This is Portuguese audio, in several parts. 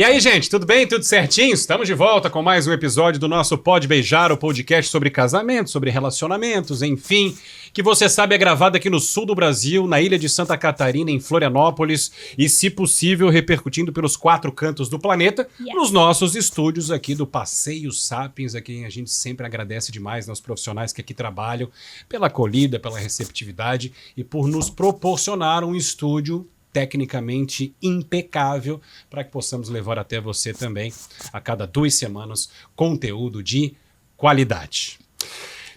E aí, gente, tudo bem? Tudo certinho? Estamos de volta com mais um episódio do nosso Pode Beijar, o podcast sobre casamento, sobre relacionamentos, enfim, que você sabe é gravado aqui no sul do Brasil, na ilha de Santa Catarina, em Florianópolis, e, se possível, repercutindo pelos 4 cantos do planeta, nos nossos estúdios aqui do Passeio Sapiens, a quem a gente sempre agradece demais, aos profissionais que aqui trabalham, pela acolhida, pela receptividade e por nos proporcionar um estúdio tecnicamente impecável para que possamos levar até você também, a cada 2 semanas, conteúdo de qualidade.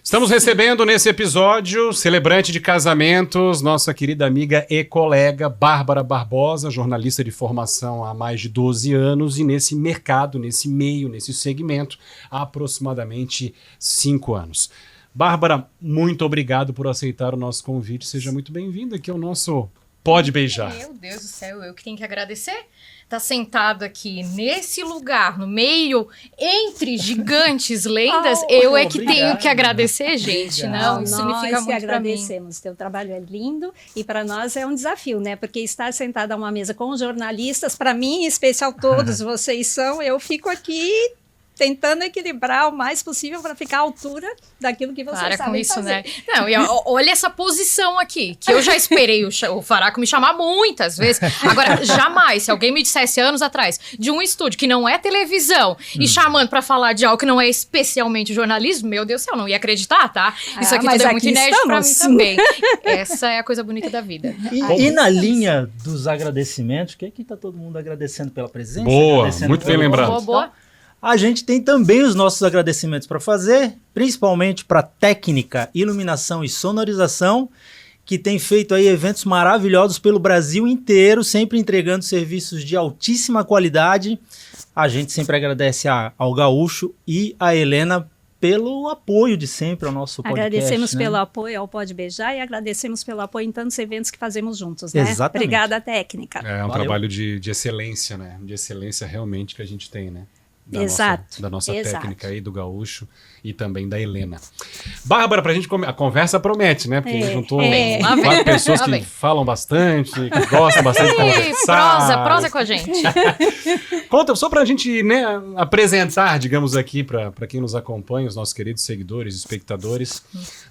Estamos recebendo nesse episódio, celebrante de casamentos, nossa querida amiga e colega Bárbara Barbosa, jornalista de formação há mais de 12 anos e nesse mercado, nesse meio, nesse segmento, há aproximadamente 5 anos. Bárbara, muito obrigado por aceitar o nosso convite, seja muito bem-vinda aqui ao nosso Pode Beijar. Meu Deus do céu, eu que tenho que agradecer. Tá sentado aqui nesse lugar, no meio, entre gigantes lendas, eu é que tenho que agradecer, gente. Não, isso significa muito pra mim. Agradecemos, teu trabalho é lindo e para nós é um desafio, né? Porque estar sentada a uma mesa com jornalistas, para mim, em especial todos vocês são, eu fico aqui tentando equilibrar o mais possível para ficar à altura daquilo que vocês Para sabem com isso, fazer. né? Não, e olha essa posição aqui, que eu já esperei o Faraco me chamar muitas vezes. Agora, jamais, se alguém me dissesse anos atrás, de um estúdio que não é televisão e chamando para falar de algo que não é especialmente jornalismo, meu Deus do céu, eu não ia acreditar, tá? Isso aqui tudo é muito inédito para mim também. Essa é a coisa bonita da vida. E na linha dos agradecimentos, que tá todo mundo agradecendo pela presença? Boa, muito bem lembrado. Boa. A gente tem também os nossos agradecimentos para fazer, principalmente para técnica, iluminação e sonorização, que tem feito aí eventos maravilhosos pelo Brasil inteiro, sempre entregando serviços de altíssima qualidade. A gente sempre agradece ao Gaúcho e a Helena pelo apoio de sempre ao nosso podcast. Agradecemos, né? pelo apoio ao Pode Beijar e agradecemos pelo apoio em tantos eventos que fazemos juntos, né? Exatamente. Obrigada, técnica. É um Valeu. trabalho de excelência, né? De excelência realmente que a gente tem, né? Da nossa técnica aí, do Gaúcho e também da Helena. Bárbara, pra gente a conversa promete, né? Porque juntou 4 pessoas que falam bastante, que gostam bastante de conversar. Prosa com a gente. Conta, só pra gente, né, apresentar, digamos aqui, pra quem nos acompanha, os nossos queridos seguidores, espectadores,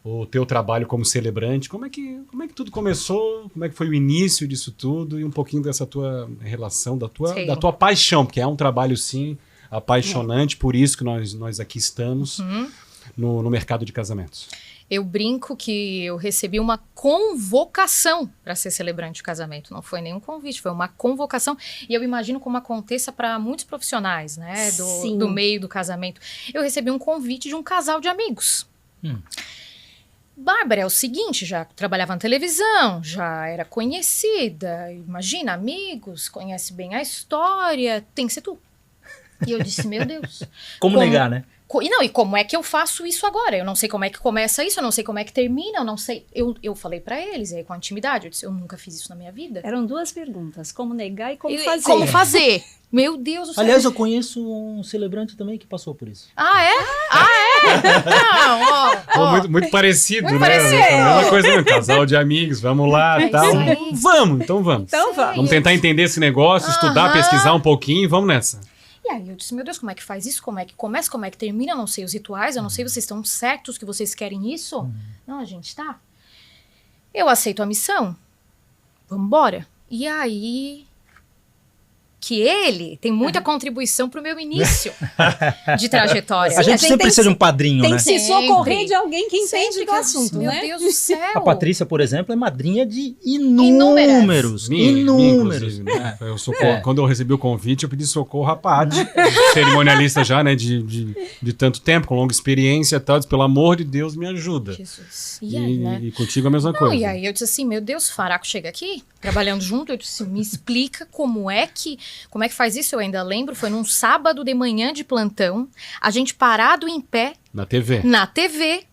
o teu trabalho como celebrante. Como é que tudo começou? Como é que foi o início disso tudo? E um pouquinho dessa tua relação, da tua paixão, porque é um trabalho, sim, apaixonante, por isso que nós aqui estamos no mercado de casamentos. Eu brinco que eu recebi uma convocação para ser celebrante de casamento. Não foi nenhum convite, foi uma convocação. E eu imagino como aconteça para muitos profissionais, né, do meio do casamento. Eu recebi um convite de um casal de amigos. Bárbara, é o seguinte, já trabalhava na televisão, já era conhecida, imagina, amigos, conhece bem a história, tem que ser tu. E eu disse, meu Deus. Como negar, né? E como é que eu faço isso agora? Eu não sei como é que começa isso, eu não sei como é que termina, eu não sei. Eu falei pra eles, aí com a intimidade, eu disse, eu nunca fiz isso na minha vida. Eram 2 perguntas, como negar e como fazer. Como fazer? Meu Deus do céu. Aliás, eu conheço um celebrante também que passou por isso. Ah, é? Não, ó. Muito parecido, Muito né? parecido. A mesma coisa, né? Casal de amigos, vamos lá e tal. Vamos. Então vamos. Vamos tentar entender esse negócio, estudar, pesquisar um pouquinho e vamos nessa. E aí eu disse, meu Deus, como é que faz isso? Como é que começa? Como é que termina? Eu não sei os rituais, eu não sei, vocês estão certos que vocês querem isso? Não, a gente tá. Eu aceito a missão. Vambora. E aí que ele tem muita contribuição pro meu início de trajetória. A gente sempre precisa de um padrinho, tem né? que se socorrer de alguém que entende do assunto, meu né? Deus do céu. A Patrícia, por exemplo, é madrinha de inúmeros. Inclusive, né? Quando eu recebi o convite, eu pedi socorro à Paty, cerimonialista já, né, de tanto tempo, com longa experiência e tal. Disse, pelo amor de Deus, me ajuda. Jesus. E aí, né? E contigo a mesma coisa. E aí eu disse assim, meu Deus, Faraco chega aqui, trabalhando junto, eu disse, me explica como é que faz isso. Eu ainda lembro, foi num sábado de manhã de plantão, a gente parado em pé. Na TV.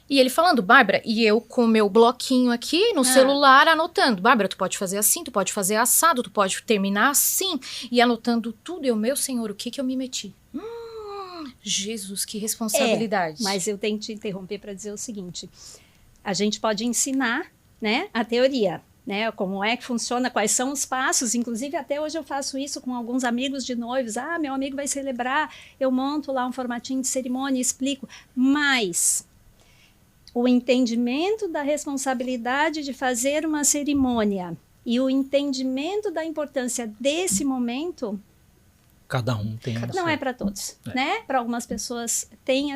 E ele falando, Bárbara, e eu com o meu bloquinho aqui no celular anotando. Bárbara, tu pode fazer assim, tu pode fazer assado, tu pode terminar assim. E anotando tudo. Eu, meu senhor, o que eu me meti? Jesus, que responsabilidade. Mas eu tenho que te interromper para dizer o seguinte. A gente pode ensinar, né, a teoria. né? Como é que funciona, quais são os passos. Inclusive, até hoje eu faço isso com alguns amigos de noivos. Meu amigo vai celebrar, eu monto lá um formatinho de cerimônia e explico. Mas o entendimento da responsabilidade de fazer uma cerimônia e o entendimento da importância desse momento... Cada um tem Não é para todos, né? Para algumas pessoas tem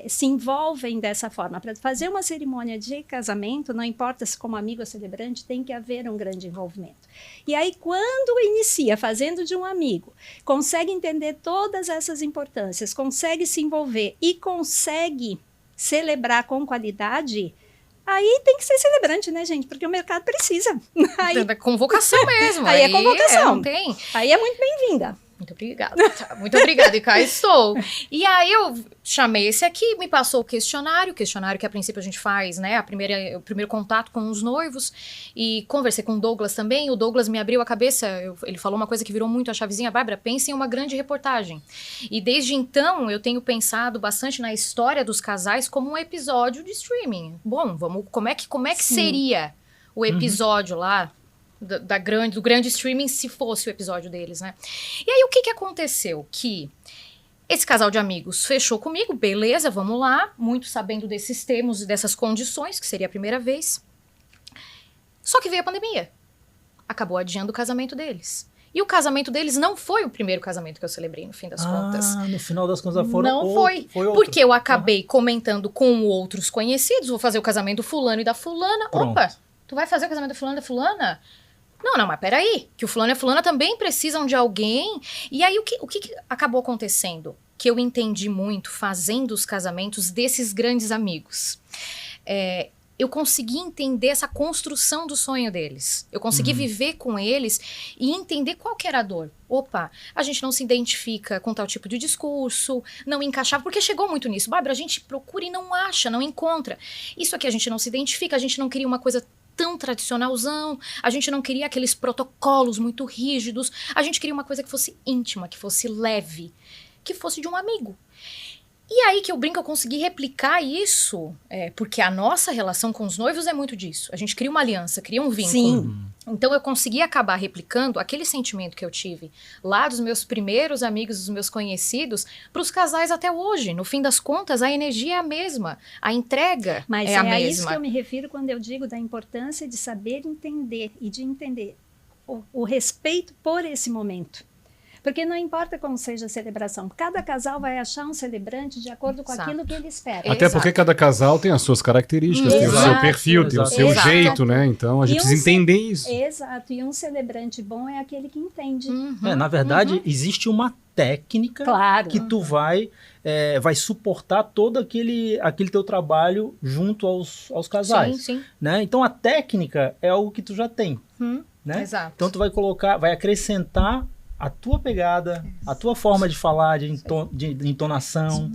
se envolvem dessa forma. Para fazer uma cerimônia de casamento, não importa se como amigo ou celebrante, tem que haver um grande envolvimento. E aí, quando inicia fazendo de um amigo, consegue entender todas essas importâncias, consegue se envolver e consegue celebrar com qualidade... Aí tem que ser celebrante, né, gente? Porque o mercado precisa. Aí, Da convocação mesmo. Aí é convocação. Não tem. aí é muito bem-vinda. Muito obrigada. Muito obrigada, e cá estou. E aí eu chamei esse aqui, me passou o questionário que a princípio a gente faz, né? O primeiro contato com os noivos. E conversei com o Douglas também. O Douglas me abriu a cabeça, ele falou uma coisa que virou muito a chavezinha. Bárbara, pense em uma grande reportagem. E desde então eu tenho pensado bastante na história dos casais como um episódio de streaming. Bom, como é que seria o episódio lá? Do grande streaming, se fosse o episódio deles, né? E aí, o que aconteceu? Que esse casal de amigos fechou comigo, beleza, vamos lá, muito sabendo desses termos e dessas condições, que seria a primeira vez. Só que veio a pandemia. Acabou adiando o casamento deles. E o casamento deles não foi o primeiro casamento que eu celebrei, no fim das contas. No final das contas foram Não foi outro. Porque eu acabei comentando com outros conhecidos, vou fazer o casamento do fulano e da fulana. Pronto. Opa, tu vai fazer o casamento do fulano e da fulana? Não, mas peraí, que o fulano e a fulana também precisam de alguém. E aí, o que acabou acontecendo? Que eu entendi muito fazendo os casamentos desses grandes amigos. Eu consegui entender essa construção do sonho deles. Eu consegui viver com eles e entender qual que era a dor. Opa, a gente não se identifica com tal tipo de discurso, não encaixava, porque chegou muito nisso. Bárbara, a gente procura e não acha, não encontra. Isso aqui a gente não se identifica, a gente não queria uma coisa tão tradicionalzão, a gente não queria aqueles protocolos muito rígidos, a gente queria uma coisa que fosse íntima, que fosse leve, que fosse de um amigo. E aí que eu brinco, eu consegui replicar isso, porque a nossa relação com os noivos é muito disso. A gente cria uma aliança, cria um vínculo. Sim. Então eu consegui acabar replicando aquele sentimento que eu tive lá dos meus primeiros amigos, dos meus conhecidos, para os casais até hoje. No fim das contas, a energia é a mesma, a entrega Mas é a a mesma. isso que eu me refiro quando eu digo da importância de saber entender e de entender o respeito por esse momento. Porque não importa como seja a celebração, cada casal vai achar um celebrante de acordo com Exato. aquilo que ele espera. Até porque cada casal tem as suas características, tem o seu perfil, tem o seu Exato. jeito, né? Então a gente precisa entender isso. Exato, e um celebrante bom é aquele que entende. Na verdade, existe uma técnica Claro. que tu vai suportar todo aquele teu trabalho junto aos casais. Sim. Né? Então a técnica é algo que tu já tem. Né? Exato. Então tu vai acrescentar a tua pegada, a tua forma de falar, de entonação,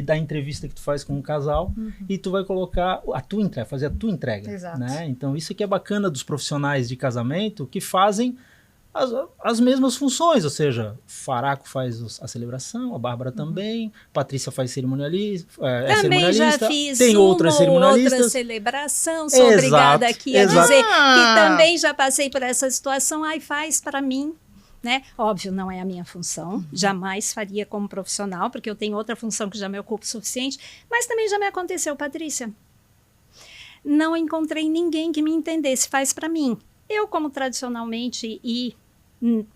da entrevista que tu faz com o casal, e tu vai colocar a tua entrega, fazer a tua entrega. Exato. Né? Então isso aqui é bacana dos profissionais de casamento que fazem as mesmas funções, ou seja, Faraco faz a celebração, a Bárbara também, Patrícia faz cerimonialista, Também já fiz tem outras cerimonialistas. outra celebração, sou obrigada aqui a dizer que também já passei por essa situação, faz para mim. Né? Óbvio, não é a minha função, jamais faria como profissional, porque eu tenho outra função que já me ocupa o suficiente, mas também já me aconteceu, Patrícia. Não encontrei ninguém que me entendesse, faz para mim. Eu, como tradicionalmente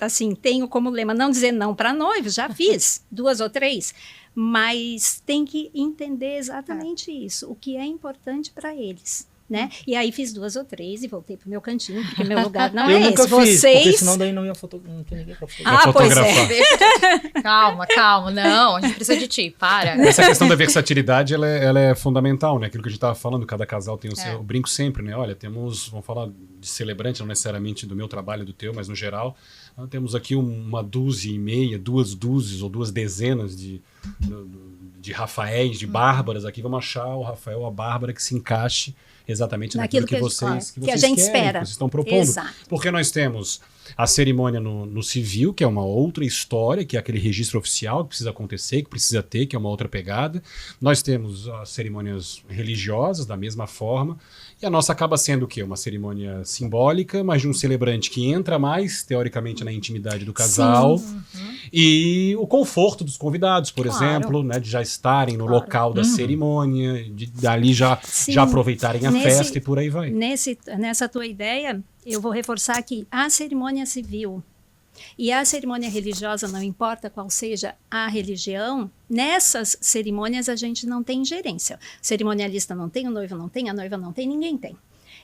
assim, tenho como lema não dizer não para noivos, já fiz 2 ou 3, mas tem que entender exatamente isso, o que é importante para eles. Né? E aí fiz 2 ou 3 e voltei pro meu cantinho, porque meu lugar não eu é nunca esse. fiz, porque Vocês... senão daí não tinha ninguém pra fotografar. Pois é. Calma, não, a gente precisa de ti, para. Essa questão da versatilidade, ela é fundamental, né? Aquilo que a gente estava falando, cada casal tem o seu... Eu brinco sempre, né? Olha, vamos falar de celebrante, não necessariamente do meu trabalho, do teu, mas no geral, nós temos aqui 1,5 dúzia, 2 dúzias ou 2 dezenas de Rafaéis, de Bárbaras aqui. Vamos achar o Rafael ou a Bárbara que se encaixe exatamente naquilo que vocês a gente querem, espera. que vocês estão propondo. Exato. Porque nós temos a cerimônia no civil, que é uma outra história, que é aquele registro oficial que precisa acontecer, que precisa ter, que é uma outra pegada. Nós temos as cerimônias religiosas, da mesma forma. E a nossa acaba sendo o quê? Uma cerimônia simbólica, mas de um celebrante que entra mais, teoricamente, na intimidade do casal. E o conforto dos convidados, por exemplo, né, de já estarem no local da cerimônia, de dali já aproveitarem a festa e por aí vai. Nessa tua ideia, eu vou reforçar que a cerimônia civil e a cerimônia religiosa, não importa qual seja a religião, nessas cerimônias a gente não tem ingerência. O cerimonialista não tem, o noivo não tem, a noiva não tem, ninguém tem.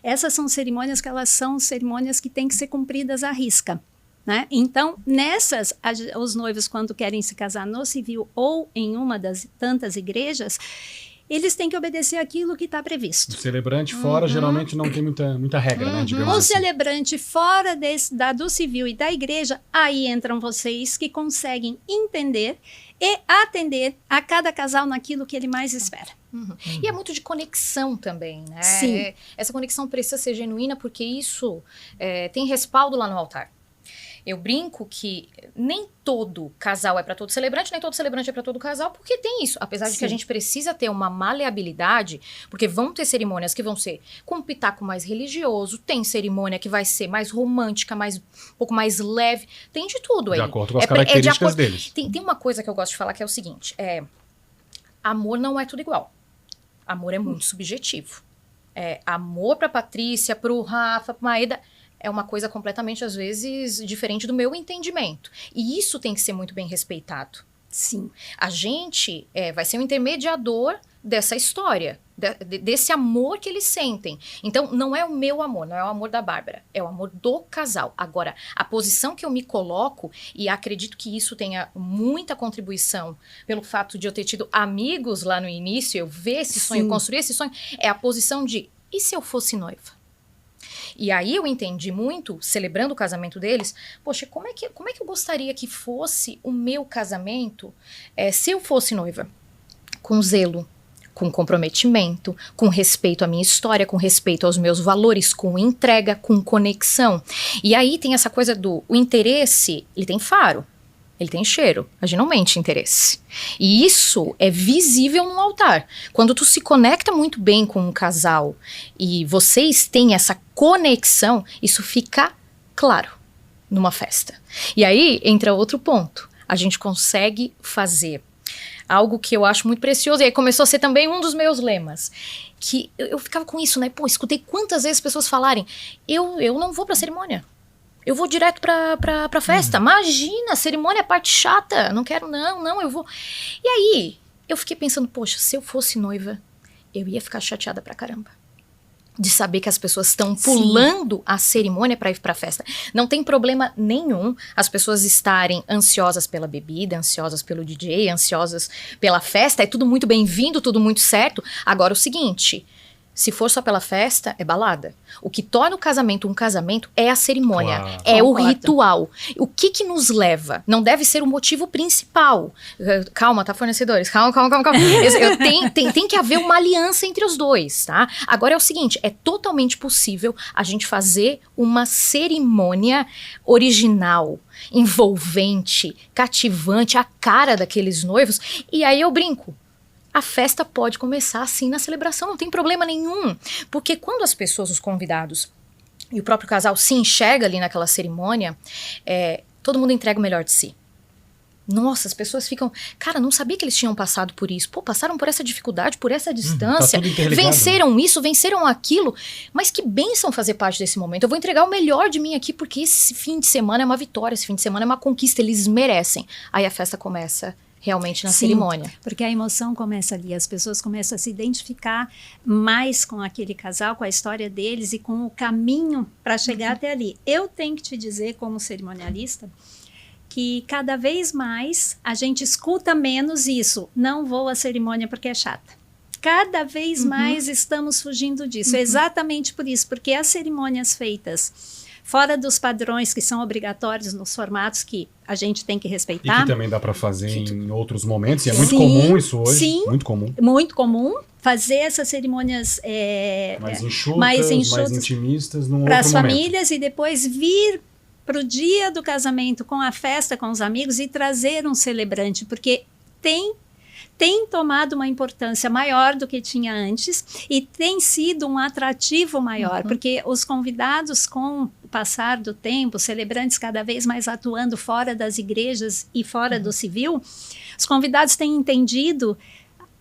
Essas são cerimônias que elas são cerimônias que têm que ser cumpridas à risca. Né? Então, nessas, os noivos, quando querem se casar no civil ou em uma das tantas igrejas, eles têm que obedecer aquilo que está previsto. O celebrante fora geralmente não tem muita regra, né? Digamos O assim. celebrante fora do civil e da igreja, aí entram vocês que conseguem entender e atender a cada casal naquilo que ele mais espera. E é muito de conexão também, né? Sim. Essa conexão precisa ser genuína porque isso tem respaldo lá no altar. Eu brinco que nem todo casal é para todo celebrante, nem todo celebrante é para todo casal, porque tem isso. Apesar de que a gente precisa ter uma maleabilidade, porque vão ter cerimônias que vão ser com um pitaco mais religioso, tem cerimônia que vai ser mais romântica, um pouco mais leve, tem de tudo aí. De acordo com as características deles. Tem uma coisa que eu gosto de falar que é o seguinte, amor não é tudo igual. Amor é muito subjetivo. Amor para Patrícia, para o Rafa, para Maeda, é uma coisa completamente, às vezes, diferente do meu entendimento. E isso tem que ser muito bem respeitado. Sim. A gente vai ser um intermediador dessa história, desse amor que eles sentem. Então, não é o meu amor, não é o amor da Bárbara, é o amor do casal. Agora, a posição que eu me coloco, e acredito que isso tenha muita contribuição pelo fato de eu ter tido amigos lá no início, eu ver esse sonho, construir esse sonho, é a posição de, e se eu fosse noiva? E aí eu entendi muito, celebrando o casamento deles, poxa, como é que eu gostaria que fosse o meu casamento se eu fosse noiva? Com zelo, com comprometimento, com respeito à minha história, com respeito aos meus valores, com entrega, com conexão. E aí tem essa coisa o interesse, ele tem faro. Ele tem cheiro, a gente não mente interesse. E isso é visível no altar. Quando tu se conecta muito bem com um casal e vocês têm essa conexão, isso fica claro numa festa. E aí entra outro ponto. A gente consegue fazer algo que eu acho muito precioso, e aí começou a ser também um dos meus lemas. Que eu ficava com isso, né? Pô, escutei quantas vezes pessoas falarem, eu não vou pra cerimônia. Eu vou direto pra festa. Imagina, a cerimônia é a parte chata. Não quero, não, eu vou. E aí, eu fiquei pensando, poxa, se eu fosse noiva, eu ia ficar chateada pra caramba. De saber que as pessoas estão pulando a cerimônia pra ir pra festa. Não tem problema nenhum as pessoas estarem ansiosas pela bebida, ansiosas pelo DJ, ansiosas pela festa. É tudo muito bem-vindo, tudo muito certo. Agora, o seguinte... Se for só pela festa, é balada. O que torna o casamento um casamento é a cerimônia, é o ritual. O que nos leva? Não deve ser o motivo principal. Calma, tá, fornecedores? Calma. Tem que haver uma aliança entre os dois, tá? Agora é o seguinte, é totalmente possível a gente fazer uma cerimônia original, envolvente, cativante, a cara daqueles noivos. E aí eu brinco. A festa pode começar assim na celebração, não tem problema nenhum. Porque quando as pessoas, os convidados e o próprio casal se enxerga ali naquela cerimônia, todo mundo entrega o melhor de si. Nossa, as pessoas ficam... Cara, não sabia que eles tinham passado por isso. Pô, passaram por essa dificuldade, por essa distância. Tá venceram isso, venceram aquilo. Mas que bênção fazer parte desse momento. Eu vou entregar o melhor de mim aqui, porque esse fim de semana é uma vitória, esse fim de semana é uma conquista, eles merecem. Aí a festa começa... realmente na cerimônia. Porque a emoção começa ali, as pessoas começam a se identificar mais com aquele casal, com a história deles e com o caminho para chegar até ali. Eu tenho que te dizer, como cerimonialista, que cada vez mais a gente escuta menos isso. Não vou à cerimônia porque é chata. Cada vez mais estamos fugindo disso. É exatamente por isso, porque as cerimônias feitas fora dos padrões que são obrigatórios nos formatos que a gente tem que E respeitar. que também dá para fazer em outros momentos, e é muito Sim, comum isso hoje. sim. Muito comum. Muito comum fazer essas cerimônias Mais enxutas, mais mais intimistas, num para outro as momento. famílias e depois vir para o dia do casamento com a festa com os amigos e trazer um celebrante, porque tem tomado uma importância maior do que tinha antes e tem sido um atrativo maior, porque os convidados, com o passar do tempo, celebrantes cada vez mais atuando fora das igrejas e fora do civil, os convidados têm entendido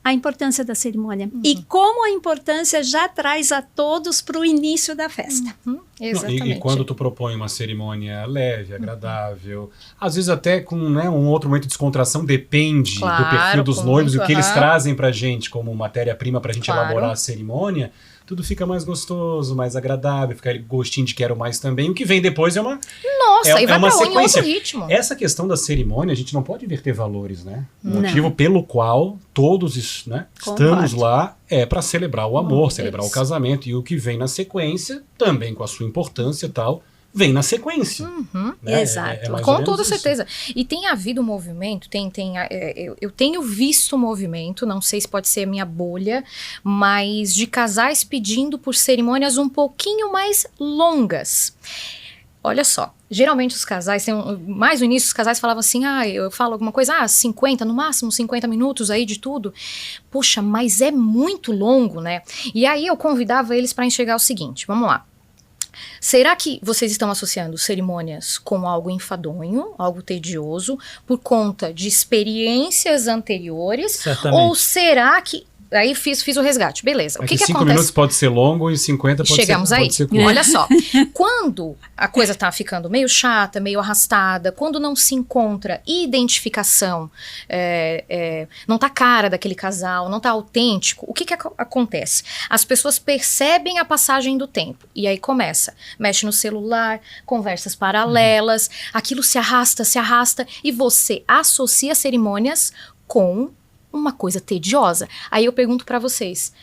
a importância da cerimônia e como a importância já traz a todos para o início da festa. Exatamente. E quando tu propõe uma cerimônia leve, agradável, às vezes até com um outro momento de descontração, depende Claro, do perfil dos com noivos, muito, o que eles aham. trazem pra gente como matéria-prima pra gente Claro. elaborar a cerimônia, tudo fica mais gostoso, mais agradável, fica aquele gostinho de quero mais também. O que vem depois é uma Nossa, é e vai uma pra em sequência. outro ritmo. Essa questão da cerimônia, a gente não pode inverter valores, né? O Não. motivo pelo qual todos, né, estamos Concordo. lá é para celebrar o amor, celebrar o Isso. casamento. E o que vem na sequência, também com a sua importância e tal, vem na sequência. Né? Exato. mais ou Com menos toda isso. certeza. E tem havido um movimento, eu tenho visto um movimento, não sei se pode ser a minha bolha, mas de casais pedindo por cerimônias um pouquinho mais longas. Olha só, geralmente os casais, mais no início os casais falavam assim, eu falo alguma coisa, 50, no máximo 50 minutos aí de tudo. Poxa, mas é muito longo, né? E aí eu convidava eles para enxergar o seguinte, vamos lá. Será que vocês estão associando cerimônias com algo enfadonho, algo tedioso, por conta de experiências anteriores? Certamente. Ou será que... Aí fiz o resgate, beleza. O É que 5 acontece? minutos pode ser longo e 50 pode Chegamos ser, aí. pode ser curto. Olha só, quando a coisa tá ficando meio chata, meio arrastada, quando não se encontra identificação, não tá cara daquele casal, não tá autêntico, o que acontece? As pessoas percebem a passagem do tempo e aí começa, mexe no celular, conversas paralelas, aquilo se arrasta e você associa cerimônias com uma coisa tediosa. Aí eu pergunto pra vocês,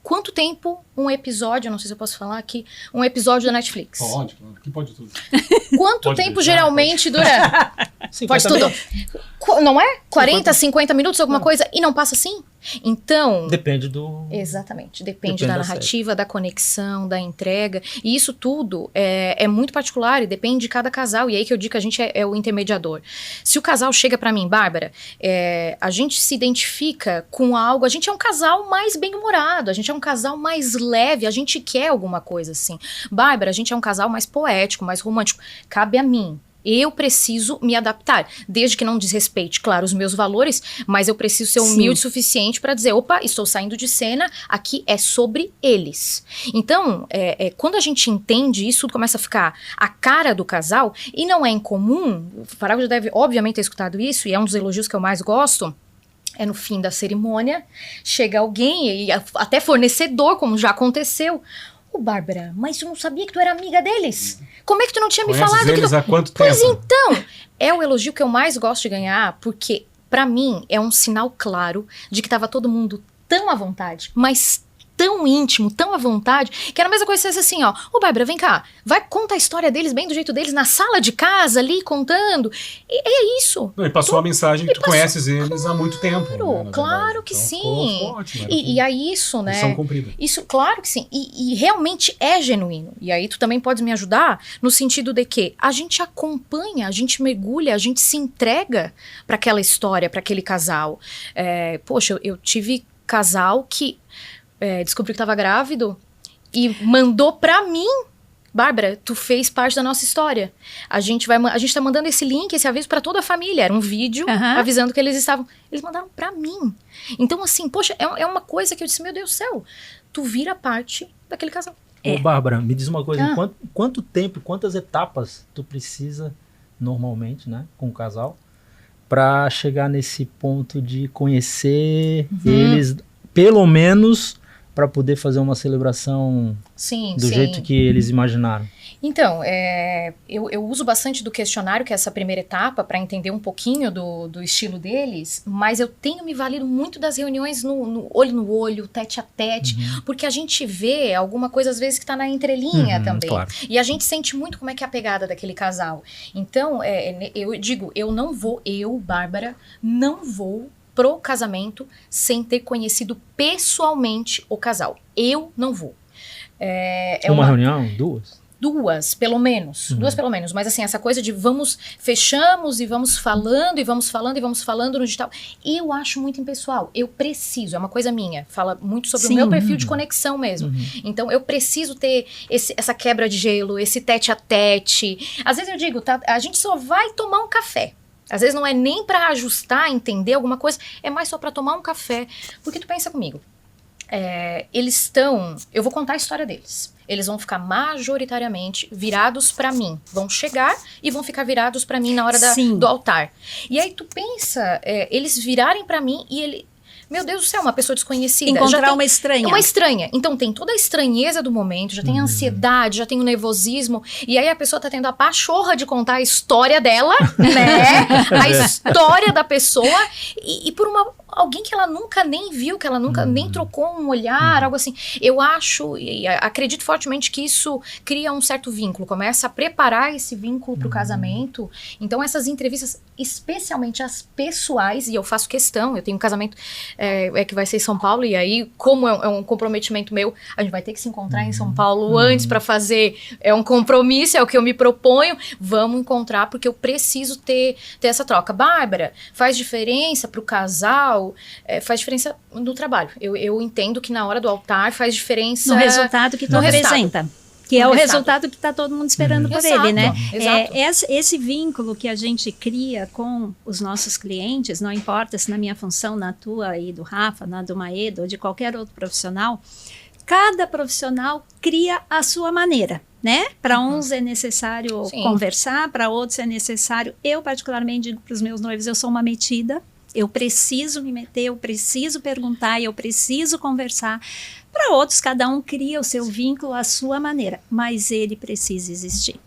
quanto tempo um episódio, não sei se eu posso falar aqui, um episódio da Netflix? Pode, claro. Aqui pode tudo. Quanto Pode tempo deixar, geralmente dura? 50 Pode tudo. minutos. Não é? 40, 50 minutos, alguma coisa, e não passa assim? Então... Depende do... Exatamente, Depende depende da da narrativa, da conexão, da entrega, e isso tudo é muito particular e depende de cada casal, e aí que eu digo que a gente é o intermediador. Se o casal chega pra mim, Bárbara, a gente se identifica com algo, a gente é um casal mais bem-humorado, a gente é um casal mais leve, a gente quer alguma coisa assim. Bárbara, a gente é um casal mais poético, mais romântico, cabe a mim. Eu preciso me adaptar, desde que não desrespeite, claro, os meus valores, mas eu preciso ser humilde o suficiente para dizer, opa, estou saindo de cena, aqui é sobre eles. Então, quando a gente entende isso, tudo começa a ficar a cara do casal, e não é incomum, o Farago já deve, obviamente, ter escutado isso, e é um dos elogios que eu mais gosto, é no fim da cerimônia, chega alguém, e até fornecedor, como já aconteceu, Bárbara, mas eu não sabia que tu era amiga deles. Como é que tu não tinha me Conheces falado? eles há quanto Pois tempo? então, é o elogio que eu mais gosto de ganhar, porque pra mim é um sinal claro de que tava todo mundo tão à vontade, mas tão íntimo, tão à vontade, que era a mesma coisa se fosse assim, ô Bárbara, vem cá, vai contar a história deles bem do jeito deles, na sala de casa ali, contando, e é isso. Não, e passou a mensagem que tu passou- conheces eles há muito tempo. né, na Claro verdade. que Então, sim. ficou ótimo, era E aí isso, né? missão cumprida. Isso, claro que sim. E realmente é genuíno. E aí tu também podes me ajudar no sentido de que a gente acompanha, a gente mergulha, a gente se entrega para aquela história, para aquele casal. Poxa, eu tive casal que descobriu que estava grávido e mandou para mim. Bárbara, tu fez parte da nossa história. A gente tá mandando esse link, esse aviso para toda a família. Era um vídeo avisando que eles estavam. Eles mandaram para mim. Então, assim, poxa, é uma coisa que eu disse, meu Deus do céu, tu vira parte daquele casal. Ô, Bárbara, me diz uma coisa, Ah. quanto tempo, quantas etapas tu precisa, normalmente, né, com o casal, pra chegar nesse ponto de conhecer eles, pelo menos, para poder fazer uma celebração Sim, do sim. jeito que eles imaginaram? Então, eu uso bastante do questionário, que é essa primeira etapa, para entender um pouquinho do estilo deles, mas eu tenho me valido muito das reuniões no olho, tete a tete, porque a gente vê alguma coisa, às vezes, que está na entrelinha também. Claro. E a gente sente muito como é que é a pegada daquele casal. Então, eu digo, eu, Bárbara, não vou pro casamento sem ter conhecido pessoalmente o casal. Eu não vou. Uma reunião? Duas? Duas, pelo menos. Mas assim, essa coisa de fechamos e vamos falando no digital. Eu acho muito impessoal. Eu preciso, é uma coisa minha. Fala muito sobre o meu perfil de conexão mesmo. Então, eu preciso ter essa quebra de gelo, esse tete a tete. Às vezes eu digo, a gente só vai tomar um café. Às vezes não é nem pra ajustar, entender alguma coisa, é mais só pra tomar um café. Porque tu pensa comigo, eu vou contar a história deles. Eles vão ficar majoritariamente virados pra mim. Vão chegar e vão ficar virados pra mim na hora do altar. E aí tu pensa, eles virarem pra mim e ele... Meu Deus do céu, uma pessoa desconhecida. Encontrar uma estranha. Uma estranha. Então tem toda a estranheza do momento, já tem a ansiedade, já tem o nervosismo. E aí a pessoa tá tendo a pachorra de contar a história dela, né? A história da pessoa. E por alguém que ela nunca nem viu, que ela nunca nem trocou um olhar, algo assim. Eu acho, e acredito fortemente que isso cria um certo vínculo. Começa a preparar esse vínculo pro casamento. Então essas entrevistas, especialmente as pessoais, e eu faço questão, eu tenho um casamento... que vai ser em São Paulo, e aí, como é um comprometimento meu, a gente vai ter que se encontrar em São Paulo antes para fazer, um compromisso, é o que eu me proponho, vamos encontrar, porque eu preciso ter essa troca. Bárbara, faz diferença pro casal, faz diferença no trabalho. Eu entendo que na hora do altar faz diferença... No resultado que tu apresenta. Que é o resultado que está todo mundo esperando por ele, né? Exato. Esse vínculo que a gente cria com os nossos clientes, não importa se na minha função, na tua e do Rafa, na do Maeda ou de qualquer outro profissional, cada profissional cria a sua maneira, né? Para uns é necessário conversar, para outros é necessário... Eu particularmente digo para os meus noivos, eu sou uma metida, eu preciso me meter, eu preciso perguntar, eu preciso conversar. Para outros, cada um cria o seu vínculo à sua maneira, mas ele precisa existir.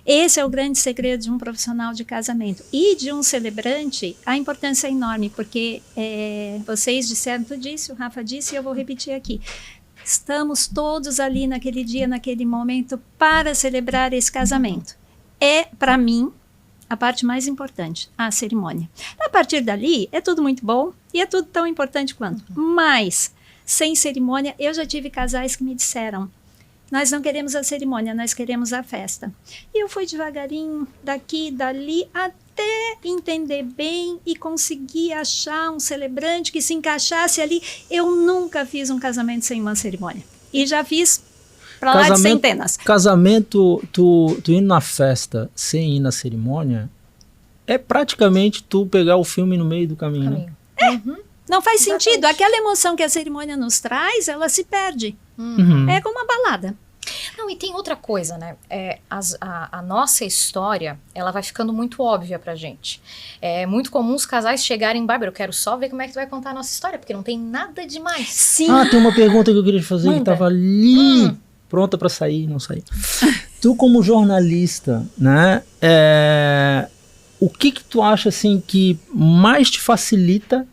Esse é o grande segredo de um profissional de casamento. E de um celebrante, a importância é enorme, porque vocês disseram, tu disse, o Rafa disse, e eu vou repetir aqui. Estamos todos ali naquele dia, naquele momento, para celebrar esse casamento. Para mim, a parte mais importante, a cerimônia. A partir dali, é tudo muito bom e é tudo tão importante quanto. Mas... sem cerimônia, eu já tive casais que me disseram, nós não queremos a cerimônia, nós queremos a festa. E eu fui devagarinho, daqui, dali, até entender bem e conseguir achar um celebrante que se encaixasse ali. Eu nunca fiz um casamento sem uma cerimônia. E já fiz para lá de centenas. Casamento, tu indo na festa sem ir na cerimônia, é praticamente tu pegar o filme no meio do caminho. Né? Não faz sentido. Aquela emoção que a cerimônia nos traz, ela se perde. É como uma balada. Não, e tem outra coisa, né? A nossa história, ela vai ficando muito óbvia pra gente. É muito comum os casais chegarem, Bárbara, eu quero só ver como é que tu vai contar a nossa história, porque não tem nada demais. Sim. Tem uma pergunta que eu queria te fazer, que tava ali, pronta pra sair, não saiu. Tu como jornalista, né? O que tu acha, assim, que mais te facilita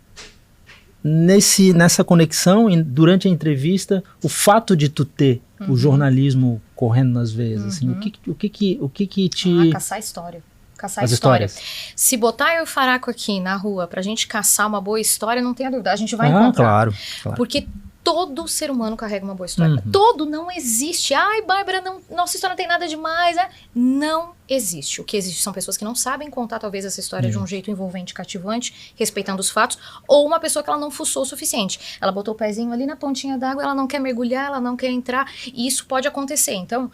nessa conexão, durante a entrevista, o fato de tu ter o jornalismo correndo nas veias, assim, o que te... caçar história. Caçar histórias. Se botar eu e o Faraco aqui na rua pra gente caçar uma boa história, não tenha dúvida, a gente vai encontrar. Claro. Porque todo ser humano carrega uma boa história. Todo não existe. Ai, Bárbara, nossa história não tem nada demais. Não existe. O que existe são pessoas que não sabem contar talvez essa história de um jeito envolvente, cativante, respeitando os fatos, ou uma pessoa que ela não fuçou o suficiente. Ela botou o pezinho ali na pontinha d'água, ela não quer mergulhar, ela não quer entrar, e isso pode acontecer. Então,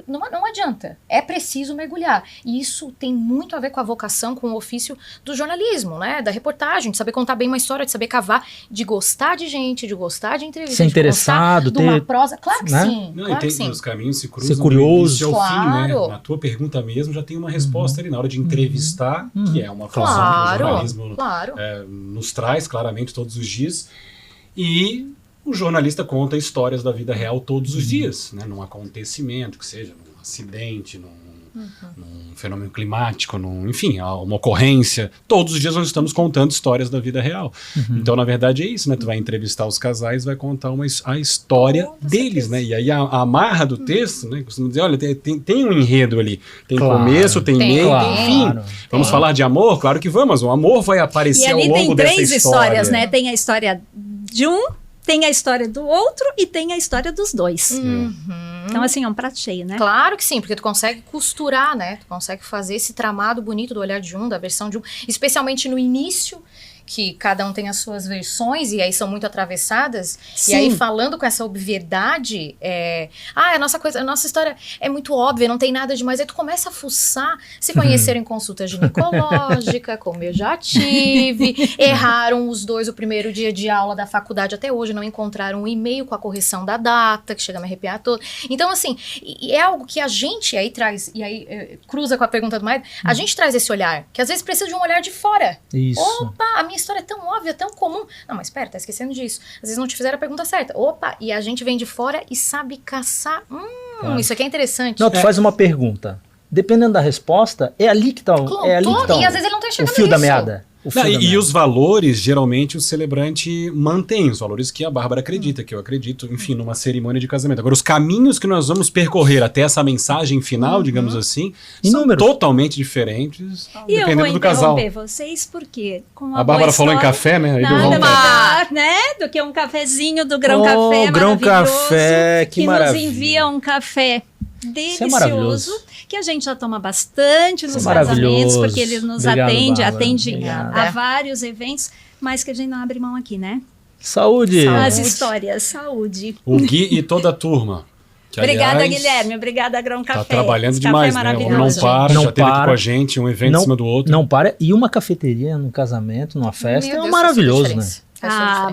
não adianta. É preciso mergulhar. E isso tem muito a ver com a vocação, com o ofício do jornalismo, né? Da reportagem, de saber contar bem uma história, de saber cavar, de gostar de gente, de gostar de entrevista, ser interessado, de uma prosa. Claro que sim. Não, claro e tem, que sim. os caminhos se cruzam ser curioso. ao fim, né? Claro. Na tua pergunta mesmo já tem uma resposta ali na hora de entrevistar, que é uma função que o jornalismo nos traz claramente todos os dias. E o jornalista conta histórias da vida real todos os dias, né? Num acontecimento, que seja num acidente, num fenômeno climático, enfim, uma ocorrência. Todos os dias nós estamos contando histórias da vida real. Então, na verdade, é isso, né? Tu vai entrevistar os casais, vai contar a história deles, né? E aí a amarra do texto, né? Costuma dizer, olha, tem um enredo ali. Tem começo, tem meio, tem fim. Vamos falar de amor? Claro que vamos. O amor vai aparecer ao longo dessa história. E ali tem 3 histórias, né? Tem a história de um, tem a história do outro e tem a história dos 2. Então, assim, é um prato cheio, né? Claro que sim, porque tu consegue costurar, né? Tu consegue fazer esse tramado bonito do olhar de um, da versão de um, especialmente no início, que cada um tem as suas versões e aí são muito atravessadas. Sim. E aí falando com essa obviedade, a nossa história é muito óbvia, não tem nada demais. Aí tu começa a fuçar, se conheceram em consulta ginecológica, como eu já tive, erraram os 2 o primeiro dia de aula da faculdade até hoje, não encontraram um e-mail com a correção da data, que chega a me arrepiar todo. Então, assim, é algo que a gente aí traz, e aí cruza com a pergunta do Maida, a gente traz esse olhar, que às vezes precisa de um olhar de fora. Isso. Opa, a minha história é tão óbvia, tão comum. Não, mas espera, tá esquecendo disso. Às vezes não te fizeram a pergunta certa. Opa, e a gente vem de fora e sabe caçar. Isso aqui é interessante. Não, tu faz uma pergunta. Dependendo da resposta, é ali que tá, e às vezes ele não tá o chegando fio da nisso. meada. E os valores, geralmente, o celebrante mantém, os valores que a Bárbara acredita, que eu acredito, enfim, numa cerimônia de casamento. Agora, os caminhos que nós vamos percorrer até essa mensagem final, digamos assim, são totalmente diferentes, e dependendo do casal. Eu vou interromper vocês, porque com a Bárbara falou em café, né? Aí nada melhor, né? Do que um cafezinho do Grão Café Grão Café, que maravilha. Nos envia um café delicioso, que a gente já toma bastante nos casamentos, porque ele nos atende a vários eventos, mas que a gente não abre mão aqui, né? Saúde! As histórias, saúde. O Gui e toda a turma. Que, obrigada, aliás, Guilherme. Obrigada, Grão Café. Tá trabalhando demais, né? Não para, já teve aqui com a gente, um evento em cima do outro. Não para. E uma cafeteria num casamento, numa festa, é maravilhoso, né?